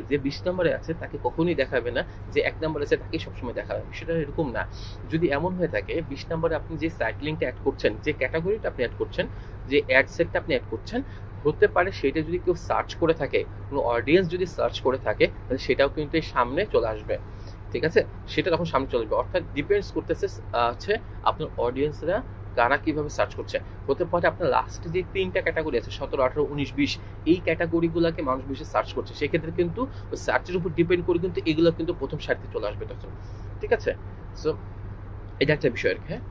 যে 20 নম্বরে আছে তাকে কখনোই দেখাবে না, যে 1 নম্বরে আছে তাকে সবসময় দেখাবে, বিষয়টা এরকম না। যদি এমন হয়ে থাকে 20 নম্বরে আপনি যে সাইক্লিংটা অ্যাড করছেন, যে ক্যাটাগরিটা আপনি অ্যাড করছেন, যে অ্যাড সেটটা আপনি অ্যাড করছেন, হতে পারে সেটা যদি কেউ সার্চ করে থাকে, কোনো অডিয়েন্স যদি সার্চ করে থাকে, তাহলে সেটাও কিন্তু এই সামনে চলে আসবে, ঠিক আছে। সেটা তখন সামনে চলে আসবে, অর্থাৎ ডিপেন্ডস করতেছে হচ্ছে আপনার অডিয়েন্সরা কারা কিভাবে সার্চ করছে। হতে পারে আপনার লাস্টে যে 3টা ক্যাটাগরি আছে 17 18 19 20, এই ক্যাটাগরিগুলোকে মানুষ বেশি সার্চ করছে, সেক্ষেত্রে কিন্তু ওই সার্চের উপর ডিপেন্ড করে কিন্তু এগুলো কিন্তু প্রথম সারিতে চলে আসবে তখন, ঠিক আছে। সো এটা একটা বিষয় আর কি, হ্যাঁ।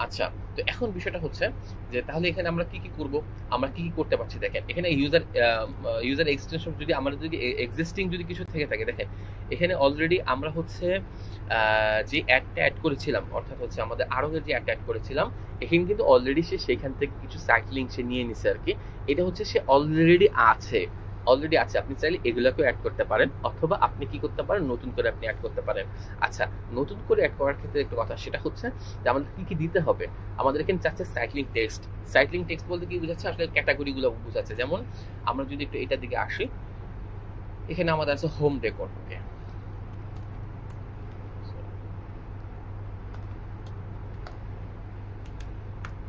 আচ্ছা, তো এখন বিষয়টা হচ্ছে যে তাহলে এখানে আমরা কি কি করব, আমরা কি কি করতে পারছি। দেখেন এখানে ইউজার এক্সটেনশন যদি আমাদের যদি এক্সিস্টিং যদি কিছু থেকে থাকে, দেখেন এখানে অলরেডি আমরা হচ্ছে যে অ্যাডটা অ্যাড করেছিলাম, অর্থাৎ হচ্ছে আমাদের আরঙের যে অ্যাডটা অ্যাড করেছিলাম, এখানে কিন্তু অলরেডি সে সেখান থেকে কিছু সাইক্লিং সে নিয়ে নিছে আর কি। এটা হচ্ছে সে অলরেডি আছে, আপনি চাইলে এগুলোকেও অ্যাড করতে পারেন, অথবা আপনি কি করতে পারেন, নতুন করে আপনি অ্যাড করতে পারেন। আচ্ছা, নতুন করে অ্যাড করার ক্ষেত্রে একটা কথা, সেটা হচ্ছে যে আমাদের কি কি দিতে হবে। আমাদের এখানে চাচ্ছে সাইক্লিং টেক্সট বলতে কি বোঝাচ্ছে, আসলে ক্যাটাগরিগুলো বোঝাচ্ছে। যেমন আমরা যদি একটু এটার দিকে আসি, এখানে আমাদের আছে হোম ডেকোর, ওকে,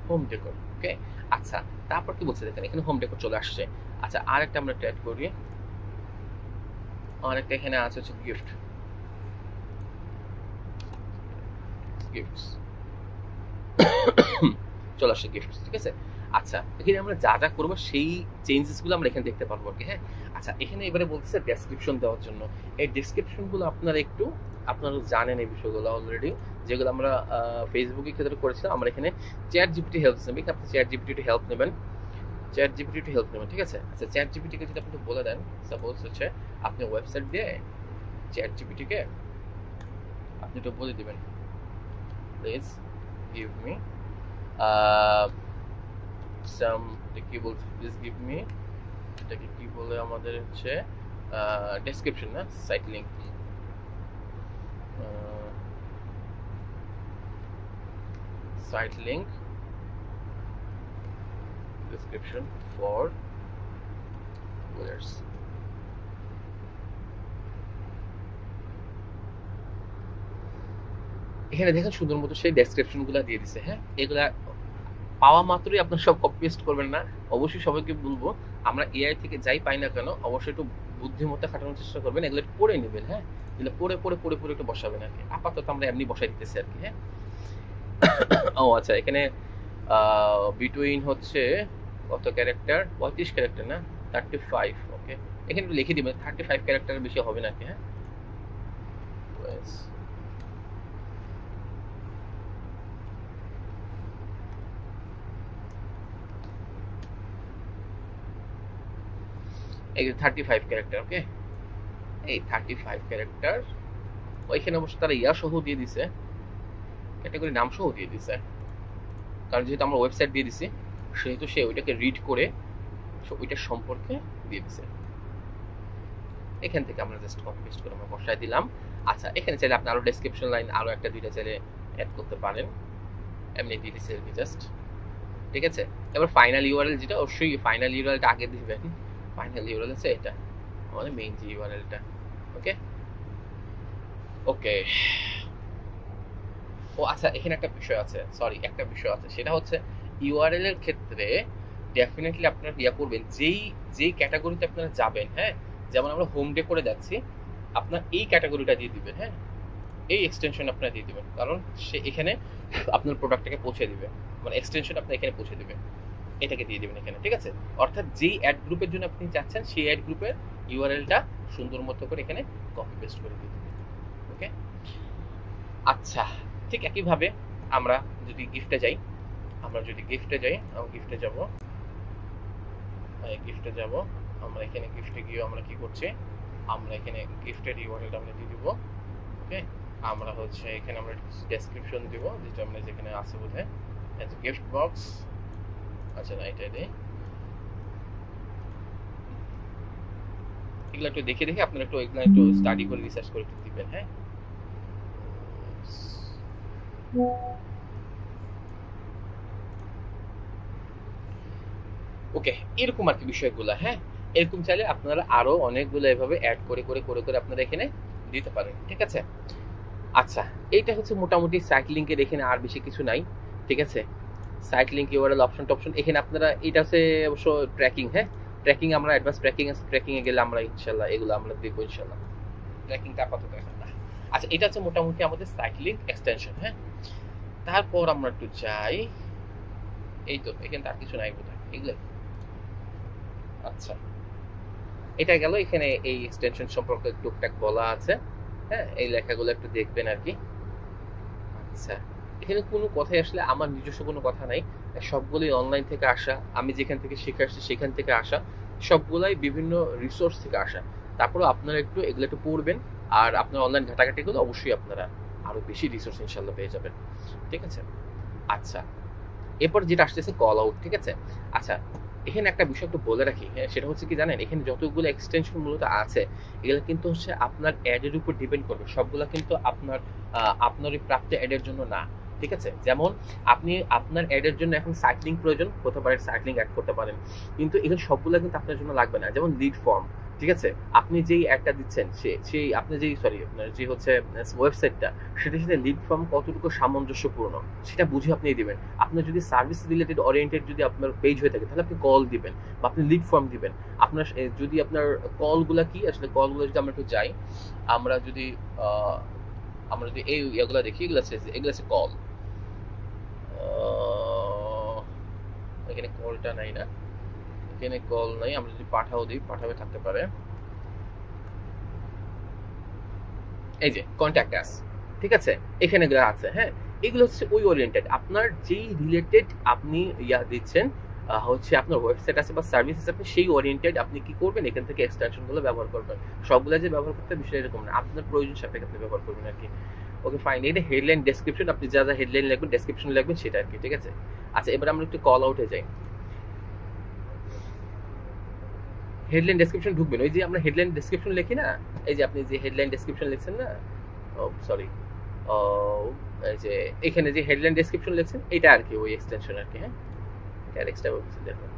হোম ডেকোর, ওকে। আচ্ছা, তারপর কি বলছে দেখেন এখানে হোম ডেকোর চলে আসছে। আচ্ছা, আরেকটা আমরা অ্যাড করি, আরেকটা এখানে আছে হচ্ছে গিফটস চলে আসছে গিফটস, ঠিক আছে। আচ্ছা, এখানে আমরা যা যা করবো সেই চেঞ্জেস গুলো আমরা এখানে দেখতে পারবো আর কি, হ্যাঁ। আচ্ছা, এখানে এবারে বলতেছে ডেসক্রিপশন দেওয়ার জন্য। এই ডেসক্রিপশন গুলো আপনারা জানেন এই বিষয়গুলো অলরেডি, যেগুলো আমরা ফেসবুকের ক্ষেত্রে করেছিলাম। আমরা এখানে চ্যাট জিপিটি হেল্প নেবেন, আপনি চ্যাট জিপিটি হেল্প নেবেন, ঠিক আছে। আচ্ছা, চ্যাট জিপিটি কে যদি আপনি বলে দেন, সাপোজ হচ্ছে আপনি ওয়েবসাইট দিয়ে চ্যাট জিপিটি কে আপনি তো বলে দিবেন, please give me please give me, এটাকে কি বলে আমাদের হচ্ছে ডেসক্রিপশন, না site link, description for players। এখানে দেখেন সুন্দর মতো সেই ডেসক্রিপশন গুলা দিয়ে দিছে, হ্যাঁ। এগুলা পাওয়া মাত্রই আপনার সব কপি পেস্ট করবেন না, অবশ্যই সবাইকে বলবো আমরা এআই থেকে যাই পাই না কেন অবশ্যই একটু বুদ্ধিমত্তা খাটানোর চেষ্টা করবেন, এগুলো একটু পড়ে নেবেন, হ্যাঁ। এগুলো পড়ে একটু বসাবেন আর কি। আপাতত আমরা এমনি বসাই দিতেছি আর কি, হ্যাঁ। ও আচ্ছা, এখানে বিটুইন হচ্ছে কত ক্যারেক্টার, 35 ক্যারেক্টার না 35, ওকে। এখানে একটু লিখে দিবেন 35 ক্যারেক্টারের বেশি হবে নাকি, হ্যাঁ। এই 35 ক্যারেক্টার, ওকে। এই 35 ক্যারেক্টার, ওইখানে অবশ্য তারা ইয়া সহ দিয়ে দিছে, ক্যাটাগরি নাম সহ দিয়ে দিছে, কারণ যেহেতু আমরা ওয়েবসাইট দিয়ে দিছি সেহেতু সে ওইটাকে রিড করে ওইটার সম্পর্কে দিয়ে দিছে। এখান থেকে আমরা জাস্ট কপি পেস্ট করে আমরা বসায় দিলাম। আচ্ছা, এখানে চাইলে আপনি আরো ডেসক্রিপশন লাইন আরো একটা দুইটা চাইলে অ্যাড করতে পারেন, এমনি দিয়ে দিছে আর কি জাস্ট, ঠিক আছে। এবার ফাইনাল ইউআরএল, যেটা অবশ্যই ফাইনাল ইউআরএলটা আগে দিবেন। ফাইনাল ইউআরএল আছে এটা আমাদের মেইন যে ইউআরএলটা, ওকে। ও আচ্ছা, এখানে একটা বিষয় আছে, সেটা হচ্ছে ইউআরএল এর ক্ষেত্রে ডেফিনেটলি আপনারা ইয়া করবেন, যেই ক্যাটাগরিতে আপনারা যাবেন, হ্যাঁ। যেমন আমরা হোম ডে করে যাচ্ছি, আপনার এই ক্যাটাগরিটা দিয়ে দিবেন, হ্যাঁ, এই এক্সটেনশন আপনারা দিয়ে দিবেন, কারণ সে এখানে আপনার প্রোডাক্টটাকে পৌঁছে দিবে, মানে এক্সটেনশন আপনার এখানে পৌঁছে দিবে, এটাকে দিয়ে দিবেন এখানে, ঠিক আছে। অর্থাৎ যেই অ্যাড গ্রুপের জন্য আপনি চাচ্ছেন সেই অ্যাড গ্রুপের ইউআরএলটা সুন্দর মতো করে এখানে কপি পেস্ট করে দিয়ে দিবেন, ওকে। আচ্ছা, ঠিক একইভাবে আমরা যদি গিফটে যাই, গিফটে যাব আমরা এখানে গিফটে গিয়ে আমরা কি করছি, আমরা এখানে গিফটের ইউআরএলটা আমরা দিয়ে দিব। ওকে, আমরা হচ্ছে এখানে আমরা ডেসক্রিপশন দিব, যেটা আমরা যেখানে আছে বোধহয় গিফট বক্স। আচ্ছা না, এটা দিই। এগুলো একটু দেখে দেখে আপনারা একটু এগুলো একটু স্টাডি করে রিসার্চ করে একটু দিবেন। হ্যাঁ, ওকে, এরকম আর কি বিষয়গুলো। হ্যাঁ, এরকম চাইলে আপনারা আরো অনেকগুলো এভাবে অ্যাড করে করে করে করে আপনারা এখানে দিতে পারেন। ঠিক আছে, আচ্ছা এইটা হচ্ছে মোটামুটি সাইট লিংকের, এখানে আর বেশি কিছু নাই। ঠিক আছে, সাইট লিংক ইউআরএল অপশন টপশন এখানে আপনারা, এটা হচ্ছে অবশ্য ট্র্যাকিং। হ্যাঁ, ট্র্যাকিং আমরা অ্যাডভান্স ট্র্যাকিং আছে, ট্র্যাকিং এ গেলে আমরা ইনশাআল্লাহ এগুলো আমরা দেখব ইনশাআল্লাহ। ট্র্যাকিংটা আপাতত এখন না। আচ্ছা, এটা হচ্ছে মোটামুটি আমাদের সাইট লিংক এক্সটেনশন। হ্যাঁ, তারপর আমরা একটু যাই, এই তো এখানে আর কিছু নাই বোধহয় এগুলো। আচ্ছা, এটা গেল, এখানে এই এক্সটেনশন সম্পর্কে টুকটাক বলা আছে। হ্যাঁ, এই লেখাগুলো একটু দেখবেন আর কি। আচ্ছা, এখানে কোনো কথাই আসলে আমার নিজস্ব কোনো কথা নাই, সবগুলোই অনলাইন থেকে আসা, আমি যেখান থেকে শিখে আসছি সেখান থেকে আসা, সবগুলাই বিভিন্ন রিসোর্স থেকে আসা। তারপরে আপনারা একটু এগুলো একটু পড়বেন, আর আপনার অনলাইন ঘাটাঘাটি গুলো অবশ্যই আপনারা আরো বেশি রিসোর্স ইনশাল্লাহ পেয়ে যাবেন। ঠিক আছে, আচ্ছা এরপর যেটা আসতেছে কল আউট। ঠিক আছে, আচ্ছা এখানে একটা বিষয় একটু বলে রাখি। হ্যাঁ, সেটা হচ্ছে কি জানেন, এখানে যতগুলো এক্সটেনশন মূলত আছে এগুলো কিন্তু হচ্ছে আপনার অ্যাডের উপর ডিপেন্ড করবে, সবগুলো কিন্তু আপনার ওই প্রাপ্ত অ্যাডের জন্য না। ঠিক আছে, যেমন আপনি আপনার অ্যাডের জন্য এখন সাইক্লিং প্রয়োজন হতে পারে, সাইক্লিং অ্যাড করতে পারেন, কিন্তু এখানে সবগুলো কিন্তু আপনার জন্য লাগবে না। যেমন লিড ফর্ম, ঠিক আছে, আপনি যেই অ্যাডটা দিচ্ছেন সেই আপনি যেই আপনার যে হচ্ছে ওয়েবসাইটটা, সেটার সাথে লিড ফর্ম কতটুকু সামঞ্জস্যপূর্ণ সেটা বুঝে আপনি দিবেন। আপনার যদি সার্ভিস রিলেটেড ওরিয়েন্টেড যদি আপনার পেজ হয়ে থাকে, তাহলে আপনি কল দিবেন বা আপনি লিড ফর্ম দিবেন। আপনার যদি আপনার কলগুলা কি আসলে, কলগুলো যদি আমরা একটু যাই, আমরা যদি এই এগুলা দেখি, এগুলো আছে কল। এখানে কলটা নাই না, এখানে কল নাই। আমরা যদি পাঠাও দিই, পাঠাবে থাকতে পারে। এই যে কন্ট্যাক্ট আস, ঠিক আছে, এখানে এগুলো আছে। হ্যাঁ, এগুলো হচ্ছে ওই ওরিয়েন্টেড, আপনার যেই রিলেটেড আপনি ইয়া দিচ্ছেন হচ্ছে আপনার ওয়েবসাইট আছে বা সার্ভিস আছে, আপনি সেই ওরিয়েন্টেড আপনি কি করবেন, এখান থেকে এক্সটেনশন গুলো ব্যবহার করবেন। সবগুলো যে ব্যবহার করতে বিষয় এরকম না, আপনার প্রয়োজন সাপেক্ষে আপনি ব্যবহার করবেন আর কি। ওকে ফাইন, এটা হেডলাইন ডেসক্রিপশন, আপনি যা যা হেডলাইন লিখবেন ডেসক্রিপশন লিখবেন সেটা আর কি। ঠিক আছে, আচ্ছা এবার আমরা একটু কল আউটে যাই। হেডলাইন ডেসক্রিপশন ঢুকবেন, ওই যে আমরা হেডলাইন ডেসক্রিপশন লিখি না, এই যে আপনি যে হেডলাইন ডেসক্রিপশন লিখছেন না, সরি এই যে এখানে যে হেডলাইন ডেসক্রিপশন লিখছেন এটা আর কি, ওই এক্সটেনশন আর কি। হ্যাঁ, এটা এক্সট্রা দেখবেন।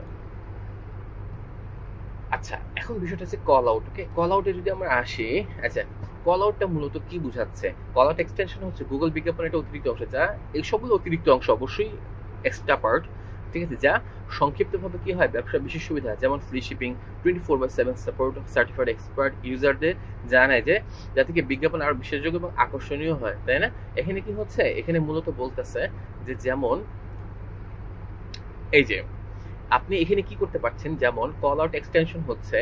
আচ্ছা, এখন বিষয়টা হচ্ছে কল আউট। ওকে, কল আউটে যদি আমরা আসি, আচ্ছা কল আউটটা মূলত কি বোঝাচ্ছে? কল আউট এক্সটেনশন হচ্ছে গুগল বিজ্ঞাপনের একটা অতিরিক্ত অংশ, যা এই সবগুলো অতিরিক্ত অংশ অবশ্যই এক্সট্রা পার্ট। ঠিক আছে, যা সংক্ষিপ্তভাবে কি হয়, ব্যবসা বিশেষ সুবিধা যেমন free shipping, 24/7 support, certified expert ইউজারদের জানায় যে যাতে কি বিজ্ঞাপন আরো বিশ্বাসযোগ্য এবং আকর্ষণীয় হয়, তাই না? এখানে কি হচ্ছে, এখানে মূলত বলতেছে যে যেমন এই যে আপনি এখানে কি করতে পারছেন, যেমন কল আউট এক্সটেনশন হচ্ছে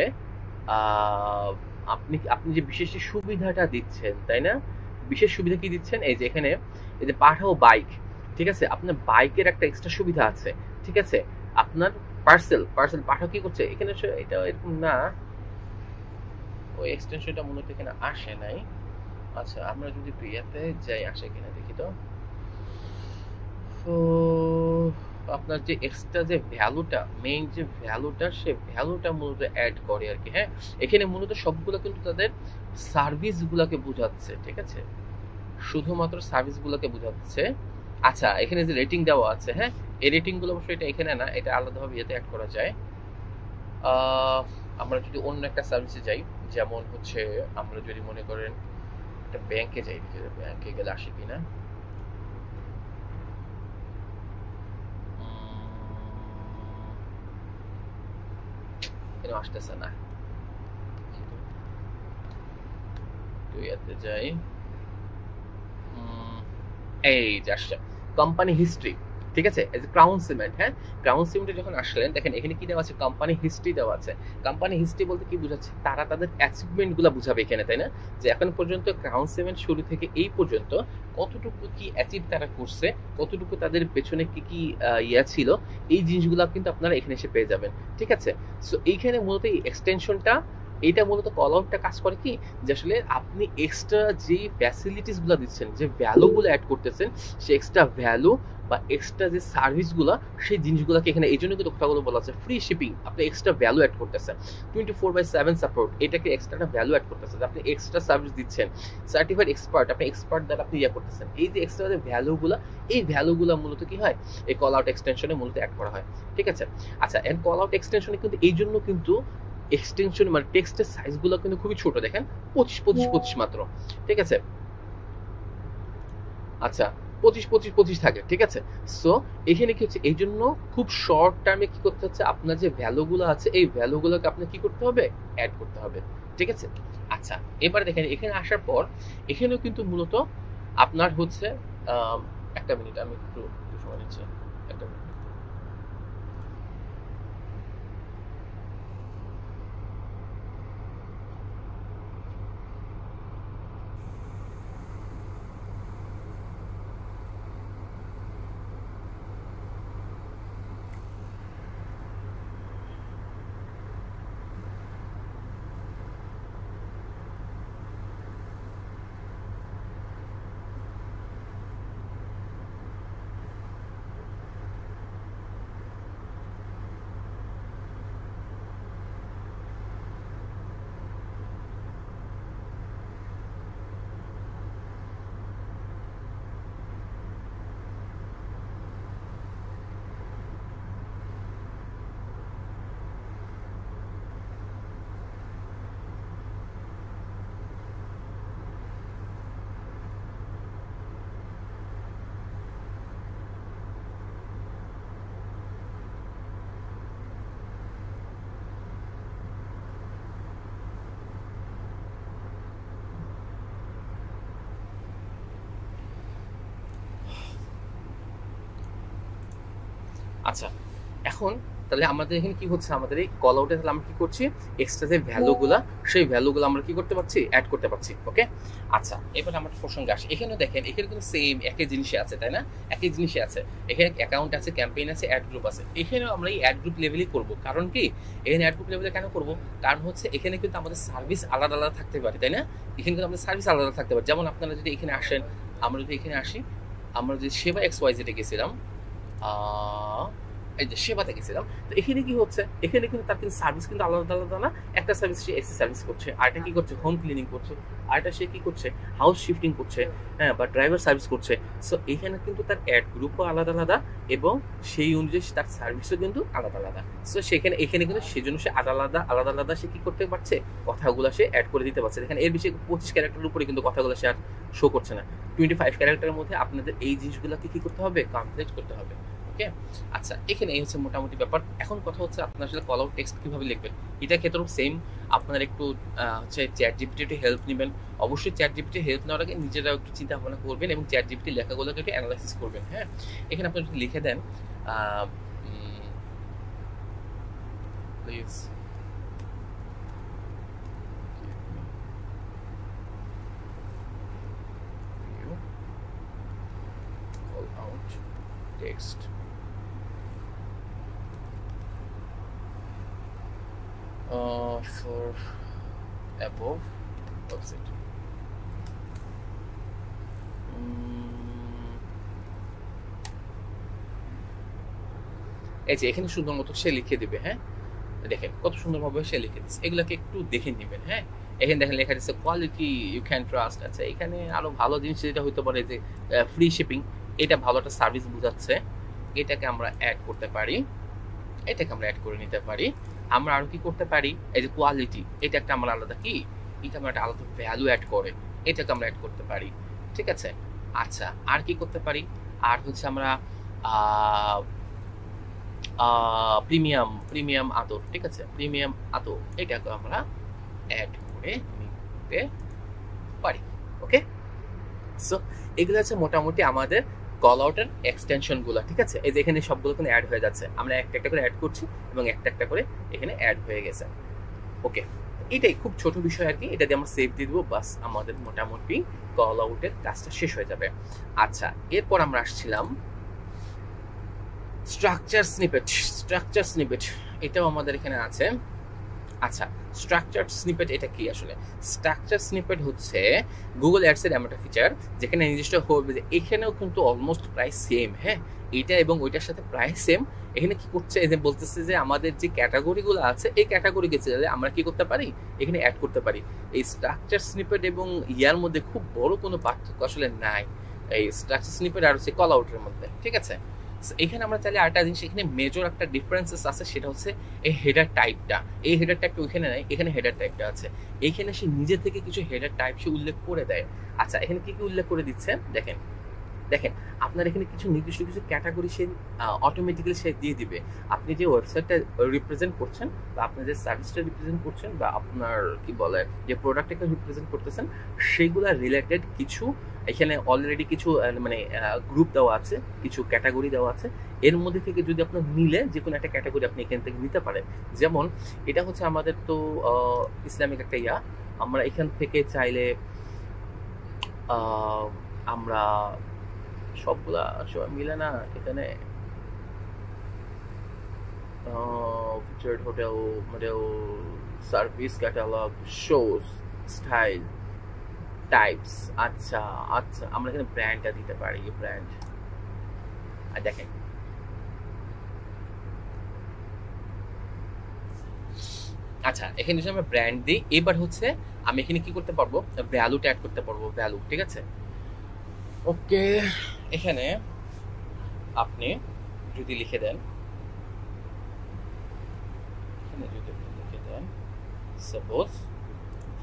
আপনি যে বিশেষ সুবিধাটা দিচ্ছেন, তাই না? বিশেষ সুবিধা কি দিচ্ছেন, এই যে এখানে এই যে পাঠাও বাইক, ঠিক আছে, আপনার বাইকের একটা এক্সট্রা সুবিধা আছে। ঠিক আছে, আপনার পার্সেল পাঠাও কি করছে এখানে, এটা এরকম না, ওই এক্সটেনশনটা মূলত এখানে আসে নাই। আচ্ছা আমরা যদি ইয়াতে যাই, আসে কিনা দেখি তো। আপনার যে এক্সট্রা যে ভ্যালুটা, মেইন যে ভ্যালুটা, সে ভ্যালুটা মূলত অ্যাড করে আর কি। হ্যাঁ, এখানে মূলত সবগুলো কিন্তু তাদের সার্ভিস গুলাকে বোঝাচ্ছে। ঠিক আছে, শুধুমাত্র সার্ভিস গুলোকে বোঝাচ্ছে। আচ্ছা এখানে যে রেটিং দেওয়া আছে, হ্যাঁ এই রেটিং গুলো অবশ্যই এটা এখানে না, এটা আলাদাভাবে ইয়েতে অ্যাড করা যায়। আমরা যদি অন্য একটা সার্ভিসে যাই, যেমন হচ্ছে আমরা যদি মনে করেন একটা ব্যাংকে যাই, ব্যাংকে গেলে আসে কিনা, কেন আসতেছে না, যাই, এই যে আসছে কোম্পানি হিস্ট্রি। ঠিক আছে, এই যে ক্রাউন সিমেন্ট, হ্যাঁ ক্রাউন সিমেন্টে যখন আসলেন দেখেন এখানে কি দেওয়া আছে, কোম্পানি হিস্ট্রি দেওয়া আছে। কোম্পানি হিস্ট্রি বলতে কি বোঝাচ্ছে, তারা তাদের অ্যাচিভমেন্ট গুলা বুঝাবে এখানে, তাই না, যে এখন পর্যন্ত ক্রাউন সিমেন্ট শুরু থেকে এই পর্যন্ত কতটুকু কি অ্যাচিভ তারা করছে, কতটুকু তাদের পেছনে কি কি ইয়া ছিল, এই জিনিসগুলো কিন্তু আপনারা এখানে এসে পেয়ে যাবেন। ঠিক আছে, সো এইখানে মূলত এই এক্সটেনশনটা, এটা মূলত কল আউটটা কাজ করে কি, যে আসলে আপনি এক্সট্রা যে ফ্যাসিলিটিস গুলো দিচ্ছেন, যে ভ্যালু গুলো অ্যাড করতেছেন, সে এক্সট্রা ভ্যালু বা এক্সট্রা যে সার্ভিস গুলো, সেই জিনিসগুলোকে এখানে, এই জন্য কিন্তু কথাগুলো বলা আছে ফ্রি শিপিং, আপনি এক্সট্রা ভ্যালু অ্যাড করতেছেন, 24/7 সাপোর্ট, এটাকে এক্সট্রা ভ্যালু অ্যাড করতেছেন, আপনি এক্সট্রা সার্ভিস দিচ্ছেন, সার্টিফাইড এক্সপার্ট, আপনি এক্সপার্ট দ্বারা আপনি ইয়া করতেছেন, এই যে এক্সট্রা যে ভ্যালুগুলো, এই ভ্যালুগুলো মূলত কি হয়, এই কল আউট এক্সটেনশনে মূলত অ্যাড করা হয়। ঠিক আছে, আচ্ছা এন্ড কল আউট এক্সটেনশনে কিন্তু এই জন্য কিন্তু এক্সটেনশন মানে টেক্সটের সাইজ গুলো কিন্তু খুবই ছোট, দেখেন 25 মাত্র। ঠিক আছে, আচ্ছা 25 থাকে। ঠিক আছে, সো এখানে কি হচ্ছে, এই জন্য খুব শর্ট টার্মে কি করতে হচ্ছে, আপনার যে ভ্যালুগুলো আছে এই ভ্যালুগুলোকে আপনার কি করতে হবে, অ্যাড করতে হবে। ঠিক আছে, আচ্ছা এবার দেখেন এখানে আসার পর এখানেও কিন্তু মূলত আপনার হচ্ছে একটা মিনিট, আমি একটু সময় নিচ্ছি, একটা মিনিট। আচ্ছা এখন তাহলে আমাদের এখানে কি হচ্ছে, আমাদের এই কল আউটে তাহলে আমরা কি করছি, এক্সট্রা যে ভ্যালুগুলা, সেই ভ্যালুগুলো আমরা কি করতে পারছি, অ্যাড করতে পারছি। ওকে, আচ্ছা এবার আমরা প্রসঙ্গে আসি। এখানে দেখেন এখানে কিন্তু সেম একই জিনিসই আছে, তাই না, একই জিনিসই আছে। এখানে অ্যাকাউন্ট আছে, ক্যাম্পেইন আছে, অ্যাড গ্রুপ আছে। এখানেও আমরা এই অ্যাড গ্রুপ লেভেলই করব। কারণ কি, এখানে অ্যাড গ্রুপ লেভেলে কেন করব, কারণ হচ্ছে এখানে কিন্তু আমাদের সার্ভিস আলাদা আলাদা থাকতে পারে, তাই না, এখানে কিন্তু আমাদের সার্ভিস আলাদা থাকতে পারে। যেমন আপনারা যদি এখানে আসেন, আমরা যদি এখানে আসি, আমরা যদি সেবা XYZ গেছিলাম, এই যে সেবাতে গেছিলাম, তো এখানে কি হচ্ছে, এখানে কিন্তু তার কিন্তু সার্ভিস কিন্তু আলাদা আলাদা না, একটা সার্ভিস সে এসি সার্ভিস করছে, আরেকটা কি করছে, হোম ক্লিনিং করছে, আরেকটা সে কি করছে, হাউস শিফটিং করছে, হ্যাঁ বা ড্রাইভার সার্ভিস করছে। সো এখানে কিন্তু তার অ্যাড গ্রুপও আলাদা আলাদা এবং সেই অনুযায়ী তার সার্ভিসও কিন্তু আলাদা আলাদা। সো সেখানে এখানে কিন্তু সেজন্য সে আলাদা আলাদা সে কি করতে পারছে, কথাগুলো সে অ্যাড করে দিতে পারছে। দেখেন এর বেশি 25 ক্যারেক্টারের উপরে কিন্তু কথাগুলো সে আর শো করছে না, 25 ক্যারেক্টারের মধ্যে আপনাদের এই জিনিসগুলোকে কি করতে হবে, কমপ্লিট করতে হবে। ওকে, আচ্ছা এখানে এই হচ্ছে মোটামুটি ব্যাপার। এখন কথা হচ্ছে আপনার আসলে কল আউট টেক্সট কিভাবে লিখবেন, এটা ক্ষেত্রেও সেম, আপনার একটু হচ্ছে চ্যাট জিপিটি হেল্প নেবেন। অবশ্যই চ্যাট জিপিটি হেল্প নেওয়ার আগে নিজেরাও একটু চিন্তা ভাবনা করবেন এবং চ্যাট জিপিটি লেখাগুলোকে একটু অ্যানালাইসিস করবেন। হ্যাঁ, এখানে আপনি যদি লিখে দেন please call out text for above website. এই যে এখানে সুন্দর মতো সে লিখে দিবে। হ্যাঁ, দেখেন কত সুন্দরভাবে সে লিখে দিচ্ছে, এগুলাকে একটু দেখে নেবেন। হ্যাঁ, এখানে দেখেন লেখা দিচ্ছে কোয়ালিটি ইউ ক্যান ট্রাস্ট। আচ্ছা এখানে আরো ভালো জিনিস যেটা হতে পারে যে ফ্রি শিপিং, এটা ভালো একটা সার্ভিস বোঝাচ্ছে, এটাকে আমরা অ্যাড করতে পারি, এটাকে আমরা অ্যাড করে নিতে পারি। আমরা আরো কি করতে পারি, এই যে কোয়ালিটি, এটা একটা আমরা আলাদা কি, এটা আমরা একটা আলাদা ভ্যালু অ্যাড করে এটাকে আমরা অ্যাড করতে পারি। ঠিক আছে, আচ্ছা আর কি করতে পারি, আর হচ্ছে আমরা প্রিমিয়াম আদর, ঠিক আছে, প্রিমিয়াম আদর এটাকে আমরা অ্যাড করে নিতে পারি। ওকে, সো এগুলো হচ্ছে মোটামুটি আমাদের কল আউটের এক্সটেনশন গুলো, ঠিক আছে? এই যে এখানে সবগুলো কিন্তু অ্যাড হয়ে যাচ্ছে, আমরা একটা একটা করে অ্যাড করছি এবং একটা একটা করে এখানে অ্যাড হয়ে গেছে। ওকে, এটাই খুব ছোট বিষয় আর কি, এটা দিয়ে আমরা সেভ দিয়ে দেবো, বাস আমাদের মোটামুটি কল আউটের কাজটা শেষ হয়ে যাবে। আচ্ছা, এরপর আমরা আসছিলাম স্ট্রাকচার স্নিপেট, এটাও আমাদের এখানে আছে। আচ্ছা, স্ট্রাকচার স্নিপেট এটা কি আসলে? স্ট্রাকচার স্নিপেট হচ্ছে গুগল অ্যাডসের এমন একটা ফিচার যেখানে নির্দিষ্ট হবে যে এখানেও কিন্তু অলমোস্ট প্রায় সেম, হ্যাঁ, এটা এবং ওইটার সাথে প্রায় সেম। এখানে কি করছে, এই যে বলতেছে যে আমাদের যে ক্যাটাগরিগুলো আছে এই ক্যাটাগরিকে আমরা কি করতে পারি, এখানে অ্যাড করতে পারি। এই স্ট্রাকচার স্নিপেট এবং ইয়ার মধ্যে খুব বড় কোনো পার্থক্য আসলে নাই, এই স্ট্রাকচার স্নিপেট আর হচ্ছে কল আউটের মধ্যে, ঠিক আছে? এখানে আমরা চাইলে আরেকটা জিনিস, এখানে মেজর একটা ডিফারেন্সেস আছে, সেটা হচ্ছে এই হেডার টাইপটা। এই হেডার টাইপটা ওইখানে নাই, এখানে হেডার টাইপটা আছে। এইখানে সে নিজে থেকে কিছু হেডার টাইপ সে উল্লেখ করে দেয়। আচ্ছা, এখানে কি কি উল্লেখ করে দিচ্ছে দেখেন, আপনার এখানে কিছু নির্দিষ্ট কিছু ক্যাটাগরি সে অটোমেটিক্যালি সে দিয়ে দিবে। আপনি যে ওয়েবসাইটটা রিপ্রেজেন্ট করছেন বা আপনি যে সার্ভিসটা রিপ্রেজেন্ট করছেন বা আপনার কি বলে যে প্রোডাক্টটাকে রিপ্রেজেন্ট করতেছেন সেগুলা রিলেটেড কিছু এখানে অলরেডি কিছু মানে গ্রুপ দেওয়া আছে, কিছু ক্যাটাগরি দেওয়া আছে। এর মধ্যে থেকে যদি আপনার মিলে যে কোনো একটা ক্যাটাগরি আপনি এখান থেকে নিতে পারেন। যেমন এটা হচ্ছে আমাদের তো ইসলামিক একটা আমরা এখান থেকে চাইলে আমরা সবগুলা সবাই মিলে না এখানে featured hotel model service catalogue shows style types. আচ্ছা, আমরা এখানে ব্র্যান্ডটা দিতে পারি, ব্র্যান্ড। আর দেখেন আচ্ছা, এখানে যদি আমরা ব্র্যান্ড দিই, এবার হচ্ছে আমি এখানে কি করতে পারবো, ভ্যালুটা অ্যাড করতে পারবো, ভ্যালু, ঠিক আছে? ওকে, এখানে আপনি যদি লিখে দেন, সাপোজ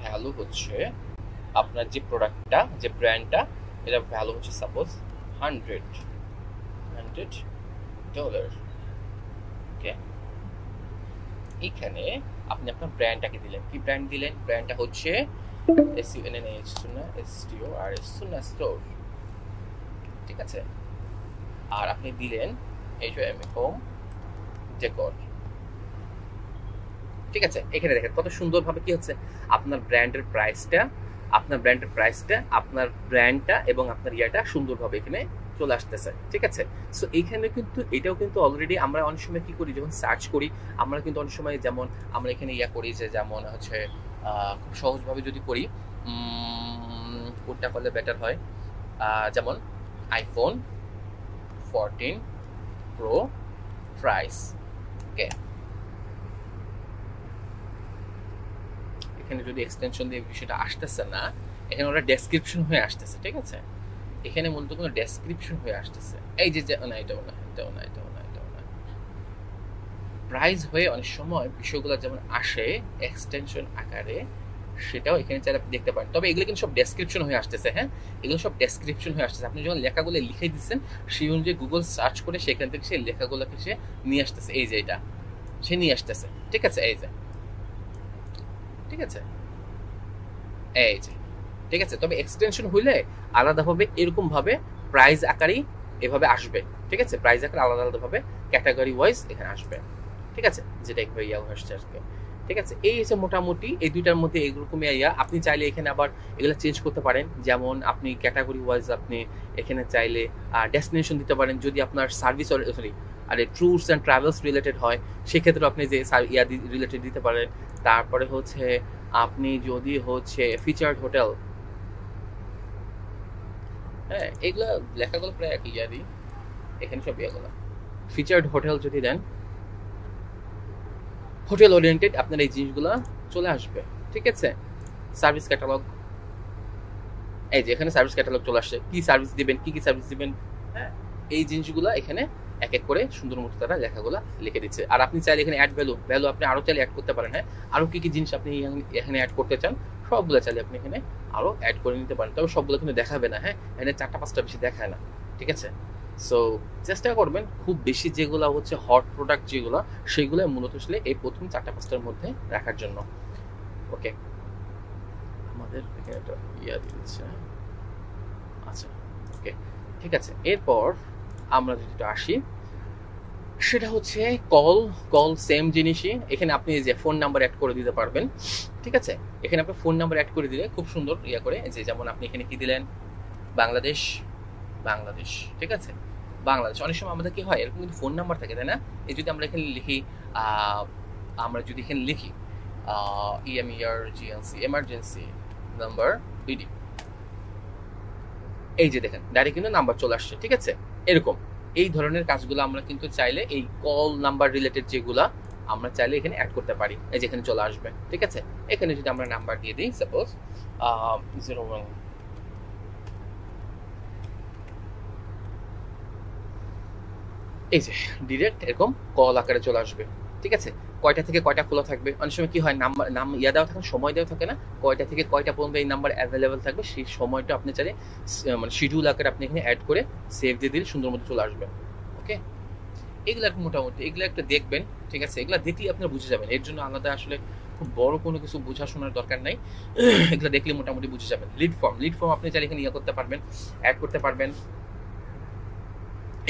ভ্যালু হচ্ছে আপনার যে প্রোডাক্টটা, যে ব্র্যান্ডটা, এটা ভ্যালু হচ্ছে সাপোজ $100। ওকে, এখানে আপনি আপনার ব্র্যান্ডটাকে দিলেন, কি ব্র্যান্ড দিলেন? ব্র্যান্ডটা হচ্ছে সুন্নাহ স্টোর, ঠিক আছে? আর আপনি দিলেন হোম ডেকোর, ঠিক আছে? এখানে দেখেন কত সুন্দরভাবে কি হচ্ছে, আপনার ব্র্যান্ডের প্রাইসটা, আপনার ব্র্যান্ডটা এবং আপনার ইয়াটা সুন্দরভাবে এখানে চলে আসতেছে, ঠিক আছে? সো এইখানে কিন্তু এটাও কিন্তু অলরেডি আমরা অনেক সময় কি করি, যখন সার্চ করি আমরা কিন্তু অনেক সময় যেমন আমরা এখানে করি যে যেমন হচ্ছে খুব সহজভাবে যদি করি, কোনটা করলে বেটার হয়, যেমন iPhone 14 Pro প্রাইস। ওকে, এখানে যদি এক্সটেনশন দিয়ে বিষয়টা আসতেছে না, এখানে ওরা ডেসক্রিপশন হয়ে আসতেছে, ঠিক আছে? এখানে মূলত কোনো ডেসক্রিপশন হয়ে আসতেছে, এই যে না, এটাও না, প্রাইস হয়ে অনেক সময় বিষয়গুলো যেমন আসে এক্সটেনশন আকারে, সেটাও এখানে চাইলে আপনি দেখতে পারেন। তবে এগুলো কিন্তু সব ডেসক্রিপশন হয়ে আসতেছে, হ্যাঁ, এগুলো সব ডেসক্রিপশন হয়ে আসতেছে। আপনি যখন লেখাগুলো লিখে দিচ্ছেন সেই অনুযায়ী গুগল সার্চ করে সেখান থেকে সেই লেখাগুলোকে সে নিয়ে আসতেছে, এই যে এটা সে নিয়ে আসতেছে, ঠিক আছে? এই যে, ঠিক আছে, এই যে, ঠিক আছে? তবে এক্সটেনশন হইলে আলাদাভাবে এরকম ভাবে প্রাইস আকারেই এভাবে আসবে, ঠিক আছে? প্রাইস আকারে আলাদা ভাবে ক্যাটাগরি ওয়াইজ এখানে আসবে, ঠিক আছে? যেটা একবার আসছে আজকে, ঠিক আছে? এই হচ্ছে মোটামুটি এই দুইটার মধ্যে এইরকমই আপনি চাইলে এখানে আবার এগুলো চেঞ্জ করতে পারেন। যেমন আপনি ক্যাটাগরি ওয়াইজ আপনি এখানে চাইলে ডেস্টিনেশন দিতে পারেন, যদি আপনার service tours and travels related হয় সেক্ষেত্রে আপনি যে রিলেটেড দিতে পারেন। তারপরে হচ্ছে আপনি যদি হচ্ছে ফিচার্ড হোটেল, হ্যাঁ, এগুলো লেখাগুলো প্রায় একই এখানে সব ফিচার্ড হোটেল যদি দেন, হোটেল ওরিয়েন্টেড আপনার এই জিনিসগুলো চলে আসবে, ঠিক আছে? সার্ভিস ক্যাটালগ, এই যে এখানে সার্ভিস ক্যাটালগ চলে আসছে, কি সার্ভিস দিবেন, কি সার্ভিস দিবেন, হ্যাঁ, এই জিনিসগুলো এখানে এক এক করে সুন্দর মতো তারা লেখাগুলো লিখে দিচ্ছে। আর আপনি চাইলে এখানে অ্যাড ভ্যালু আপনি আরো চাইলে অ্যাড করতে পারেন, হ্যাঁ, আরো কি জিনিস আপনি এখানে অ্যাড করতে চান সবগুলো চাইলে আপনি এখানে আরো অ্যাড করে নিতে পারেন। তবে সবগুলো কিন্তু দেখাবে না, হ্যাঁ, এখানে 4-5টা বেশি দেখায় না, ঠিক আছে? সো চেষ্টা করবেন খুব বেশি যেগুলো হচ্ছে হট প্রোডাক্ট যেগুলো, সেগুলো মূলত আসলে এই প্রথম 4-5টার মধ্যে রাখার জন্য। ওকে, আমাদের এখানে একটা দিচ্ছে, আচ্ছা, ওকে, ঠিক আছে, এরপর আমরা যেটা আসি সেটা হচ্ছে কল। কল সেম জিনিসই, এখানে আপনি যে ফোন নাম্বার অ্যাড করে দিতে পারবেন। ঠিক আছে, এখানে আপনি ফোন নাম্বার অ্যাড করে দিলে খুব সুন্দর ইয়া করে, যে যেমন আপনি এখানে কি দিলেন, বাংলাদেশ, বাংলাদেশ, ঠিক আছে, বাংলাদেশ। অনেক সময় আমাদের কি হয় এরকম কিন্তু ফোন নাম্বার থাকে, তাই না? এই যদি আমরা এখানে লিখি, আমরা যদি এখানে লিখি ইএমইআরজিএনসি, এমার্জেন্সি নাম্বার বিডি, এই যে দেখেন ডাইরেক্ট কিন্তু নাম্বার চলে আসছে। ঠিক আছে, এরকম এই ধরনের কাজগুলো আমরা কিন্তু চাইলে এই কল নাম্বার রিলেটেড যেগুলা আমরা চাইলে এখানে অ্যাড করতে পারি, এই যে এখানে চলে আসবে। ঠিক আছে, এখানে যদি আমরা নাম্বার দিয়ে দিই, সাপোজ 01, এই যে ডিরেক্ট এরকম কল আকারে চলে আসবে। ঠিক আছে, কয়টা থেকে কয়টা খোলা থাকবে, অনেক সময় কি হয় নাম্বার নাম ইয়া দেওয়া থাকে, সময় দেওয়া থাকে না, কয়টা থেকে কয়টা পর্যন্ত এই নাম্বার অ্যাভেলেবেল থাকবে, সেই সময়টা আপনি চাইলে মানে শিডিউল আকারে আপনি এখানে অ্যাড করে সেভ দিয়ে দিলে সুন্দর মতো চলে আসবে। ওকে, এগুলো আর মোটামুটি এগুলো একটা দেখবেন। ঠিক আছে, এগুলো দেখলেই আপনারা বুঝে যাবেন, এর জন্য আলাদা আসলে খুব বড় কোনো কিছু বোঝাশোনার দরকার নাই, এগুলো দেখলে মোটামুটি বুঝে যাবেন। লিড ফর্ম, লিড ফর্ম আপনি চাইলে এখানে ইয়া করতে পারবেন, অ্যাড করতে পারবেন।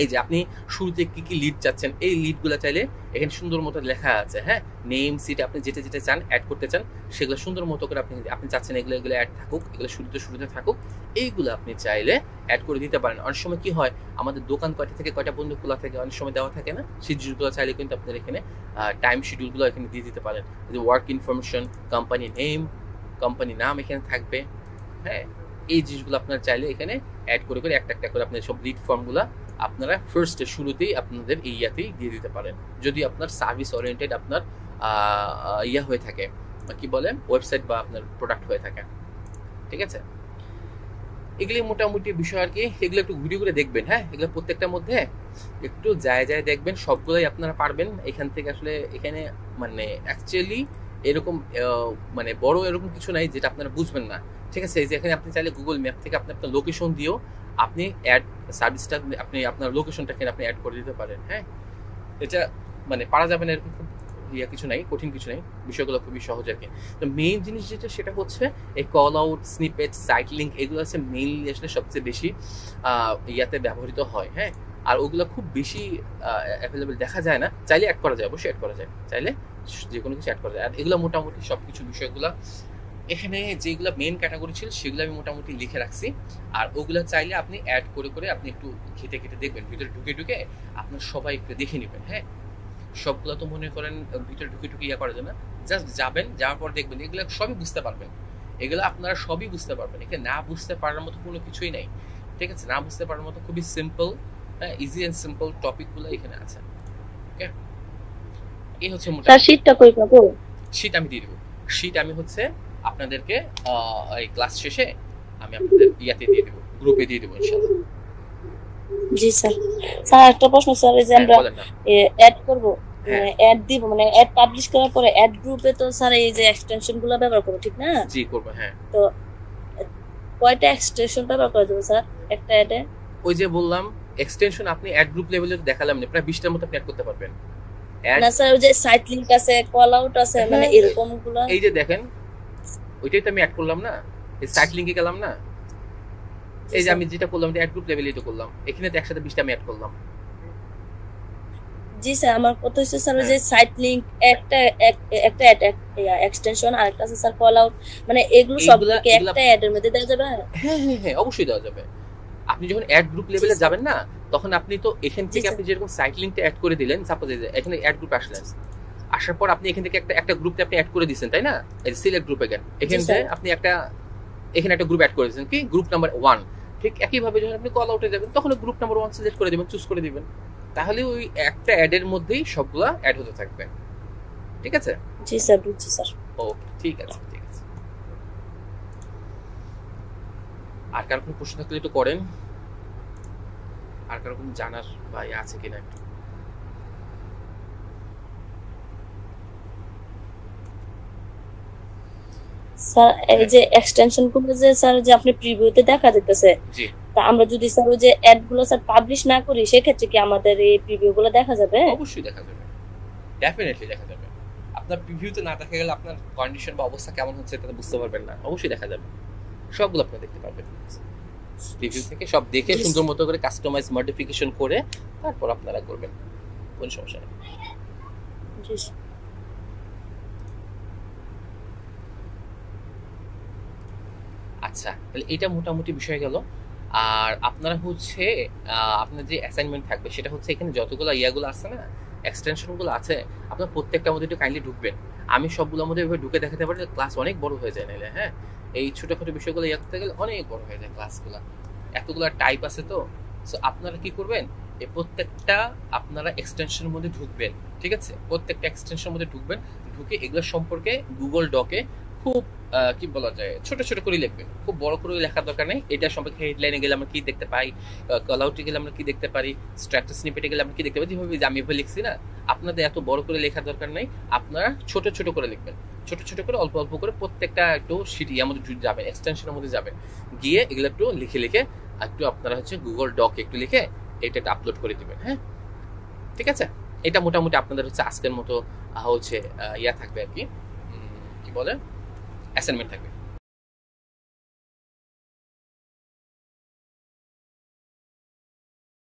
এই যে আপনি শুরুতে কি কি লিড চাচ্ছেন, এই লিডগুলো চাইলে এখানে সুন্দর মতো লেখা আছে। হ্যাঁ, নেম, সিট, আপনি যেটা যেটা চান অ্যাড করতে চান সেগুলো সুন্দর মতো করে আপনি চাচ্ছেন এগুলো এগুলো অ্যাড থাকুক, এগুলো শুরুতে থাকুক, এইগুলো আপনি চাইলে অ্যাড করে দিতে পারেন। অনেক সময় কি হয় আমাদের দোকান কয়টা থেকে কয়টা পর্যন্ত খোলা থাকে, অনেক সময় দেওয়া থাকে না, সেই জিনিসগুলো চাইলে কিন্তু আপনার এখানে টাইম শিডিউলগুলো এখানে দিয়ে দিতে পারেন। Work information, company name, company নাম এখানে থাকবে। হ্যাঁ, এই জিনিসগুলো আপনারা চাইলে এখানে অ্যাড করে করে একটা একটা করে আপনার সব লিড ফর্মগুলো আপনারা ফার্স্টে শুরুতেই আপনাদের এই ইয়াতেই দিয়ে দিতে পারেন, যদি আপনার সার্ভিস ওরিয়েন্টেড আপনার ইয়া হয়ে থাকে, কি বলে, ওয়েবসাইট বা আপনার প্রোডাক্ট হয়ে থাকে। ঠিক আছে, এগুলি মোটামুটি বিষয় আর কি, এগুলো একটু ভিডিও করে দেখবেন। হ্যাঁ, এগুলো প্রত্যেকটার মধ্যে একটু যায় দেখবেন, সবগুলোই আপনারা পারবেন এখান থেকে। আসলে এখানে মানে অ্যাকচুয়ালি এরকম মানে বড় এরকম কিছু নাই যেটা আপনারা বুঝবেন না। ঠিক আছে, এই যে এখানে আপনি চাইলে গুগল ম্যাপ থেকে আপনি আপনার লোকেশন দিয়েও আপনি অ্যাড সার্ভিসটা আপনি আপনার লোকেশনটাকে আপনি অ্যাড করে দিতে পারেন। হ্যাঁ, এটা মানে পারা যাবে না এরকম খুব ইয়া কিছু নাই, কঠিন কিছু নাই, বিষয়গুলো খুবই সহজ আর কি। তো মেইন জিনিস যেটা সেটা হচ্ছে এই call out, snippet, site link, এগুলো হচ্ছে মেইনলি আসলে সবচেয়ে বেশি ইয়াতে ব্যবহৃত হয়। হ্যাঁ, আর ওগুলো খুব বেশি অ্যাভেলেবেল দেখা যায় না, চাইলে অ্যাড করা যায়, অবশ্যই অ্যাড করা যায়, চাইলে যে কোনো কিছু অ্যাড করা যায়। আর এগুলো মোটামুটি সব কিছু বিষয়গুলো এখানে যেগুলো মেন ক্যাটাগরি ছিল সেগুলো আমি মোটামুটি লিখে রাখছি। আর ওগুলো চাইলে আপনি অ্যাড করে করে আপনি একটু ঘেটে ঘেটে দেখবেন, ভিতরে ঢুকে আপনার সবাই একটু দেখে নেবেন। হ্যাঁ, সবগুলো তো মনে করেন ভিতরে ঢুকে ইয়া করা যায় না, জাস্ট যাবেন, যাওয়ার পর দেখবেন এগুলো সবই বুঝতে পারবেন, এগুলো আপনারা সবই বুঝতে পারবেন। এখানে না বুঝতে পারার মতো কোনো কিছুই নাই। ঠিক আছে, না বুঝতে পারার মতো খুবই সিম্পল, হ্যাঁ, ইজি এন্ড সিম্পল টপিকগুলো এখানে আছে। ওকে, এই হচ্ছে স্যার শীটটা কই পাবো? শীট আমি দিয়ে দেবো, শীট আমি হচ্ছে আপনাদেরকে এই ক্লাস শেষে আমি আপনাদের ইয়াতে দিয়ে দেবো, গ্রুপে দিয়ে দেবো ইনশাআল্লাহ। জি স্যার। স্যার একটা প্রশ্ন স্যার, এই যে আমরা অ্যাড করব, অ্যাড দিব, মানে অ্যাড পাবলিশ করার পরে অ্যাড গ্রুপে তো স্যার এই যে এক্সটেনশন গুলো ব্যবহার করব, ঠিক না? জি করব। হ্যাঁ, তো কয়টা এক্সটেনশন ব্যবহার করা যাবে স্যার একটা অ্যাডে? ওই যে বললাম এক্সটেনশন আপনি অ্যাড গ্রুপ লেভেলে দেখালাম না, প্রায় 20টার মতো আপনি অ্যাড করতে পারবেন। না স্যার, ওই যে সাইট লিংক আছে, কল আউট আছে, মানে এরকম গুলো, এই যে দেখেন ওইটাই তো আমি অ্যাড করলাম না, এই সাইট লিংকে গেলাম না, এই যে আমি যেটা করলাম অ্যাড গ্রুপ লেভেলেই তো করলাম, এখানে তো একসাথে 20টা আমি অ্যাড করলাম। জি স্যার, আমার কথা হচ্ছে স্যার ওই যে সাইট লিংক একটা এক্সটেনশন, আর একটা আছে স্যার কল আউট, মানে এগুলো সবগুলোকে একটা অ্যাডের মধ্যে দেওয়া যাবে? হ্যাঁ, অবশ্যই দেওয়া যাবে। আপনি যখন অ্যাড গ্রুপ লেভেলে যাবেন না, তখন আপনি তো এখান থেকে আপনি যেরকম সাইট লিংকটা অ্যাড করে দিলেন, সাপোজ এখানে অ্যাড গ্রুপ আসলেন, আসার পর আপনি এখান থেকে একটা গ্রুপে আপনি অ্যাড করে দিয়েছেন, তাই না? এই সিলেক্ট গ্রুপে গেলেন, এখানে আপনি এখানে একটা গ্রুপ অ্যাড করে দিয়েছেন, কি গ্রুপ নাম্বার 1। ঠিক একই ভাবে যখন আপনি কল আউটে যাবেন তখন গ্রুপ নাম্বার 1 সিলেক্ট করে দিবেন, চুজ করে দিবেন, তাহলে ওই একটা অ্যাডের মধ্যেই সবগুলা অ্যাড হতে থাকবে। ঠিক আছে? জি স্যার, বুঝছি স্যার। ওকে, ঠিক আছে। আর কারো কোনো প্রশ্ন থাকলে একটু করেন, আর কারো কোনো জানার ভাই আছে কিনা একটু। স্যার এই যে এক্সটেনশন গুলো যে স্যার যে আপনি প্রিভিউতে দেখা যাচ্ছে, জি, তা আমরা যদি স্যার ওই যে অ্যাড গুলো স্যার পাবলিশ না করি, সেক্ষেত্রে কি আমাদের এই প্রিভিউ গুলো দেখা যাবে? অবশ্যই দেখা যাবে, ডেফিনেটলি দেখা যাবে। আপনার প্রিভিউতে না দেখা গেলে আপনার কন্ডিশন বা অবস্থা কেমন হচ্ছে এটা বুঝতে পারবেন না, অবশ্যই দেখা যাবে, সবগুলো আপনি দেখতে পারবেন। রিভিউ থেকে সব দেখে সুন্দর মতো করে কাস্টমাইজ মডিফিকেশন করে তারপর আপনারা করবেন, কোনো সমস্যা নেই। জি স্যার। আচ্ছা, তাহলে এটা মোটামুটি বিষয় গেল। আর আপনারা হচ্ছে আপনার যে অ্যাসাইনমেন্ট থাকবে সেটা হচ্ছে এখানে যতগুলো ইয়াগুলো আছে না, এক্সটেনশনগুলো আছে, আপনার প্রত্যেকটার মধ্যে একটু কাইন্ডলি ঢুকবেন। আমি সবগুলোর মধ্যে এভাবে ঢুকে দেখাতে পারি, ক্লাস অনেক বড় হয়ে যায় নাহলে। হ্যাঁ, এই ছোটখাটো বিষয়গুলো ইয়া করতে গেলে অনেক বড় হয়ে যায় ক্লাসগুলো, এতগুলো টাইপ আছে তো। সো আপনারা কি করবেন, এই প্রত্যেকটা আপনারা এক্সটেনশনের মধ্যে ঢুকবেন, ঠিক আছে? প্রত্যেকটা এক্সটেনশনের মধ্যে ঢুকবেন, ঢুকে এগুলো সম্পর্কে গুগল ডকে খুব কি বলা যায় ছোট ছোট করে লিখবেন, খুব বড় করে লেখার দরকার নেই। এটা সম্পর্কে হেডলাইনে গেলে আমরা কি দেখতে পাই, কল আউটে গেলে আমরা কি দেখতে পারি, স্ট্রাকচার স্নিপেটে গেলে আমরা কি দেখতে পাই, যেভাবে যে আমি এভাবে লিখছি না, আপনাদের এত বড় করে লেখার দরকার নেই। আপনারা ছোট ছোট করে লিখবেন, ছোট ছোট করে অল্প অল্প করে প্রত্যেকটা একটু সিটি আমাদের যাবেন, এক্সটেনশনের মধ্যে যাবেন, গিয়ে এগুলো একটু লিখে লিখে একটু আপনারা হচ্ছে গুগল ডক একটু লিখে এটা একটা আপলোড করে দিবেন। হ্যাঁ, ঠিক আছে? এটা মোটামুটি আপনাদের হচ্ছে আজকের মতো হচ্ছে ইয়া থাকবে আর কি, কি বলে, অ্যাসাইনমেন্ট থাকবে।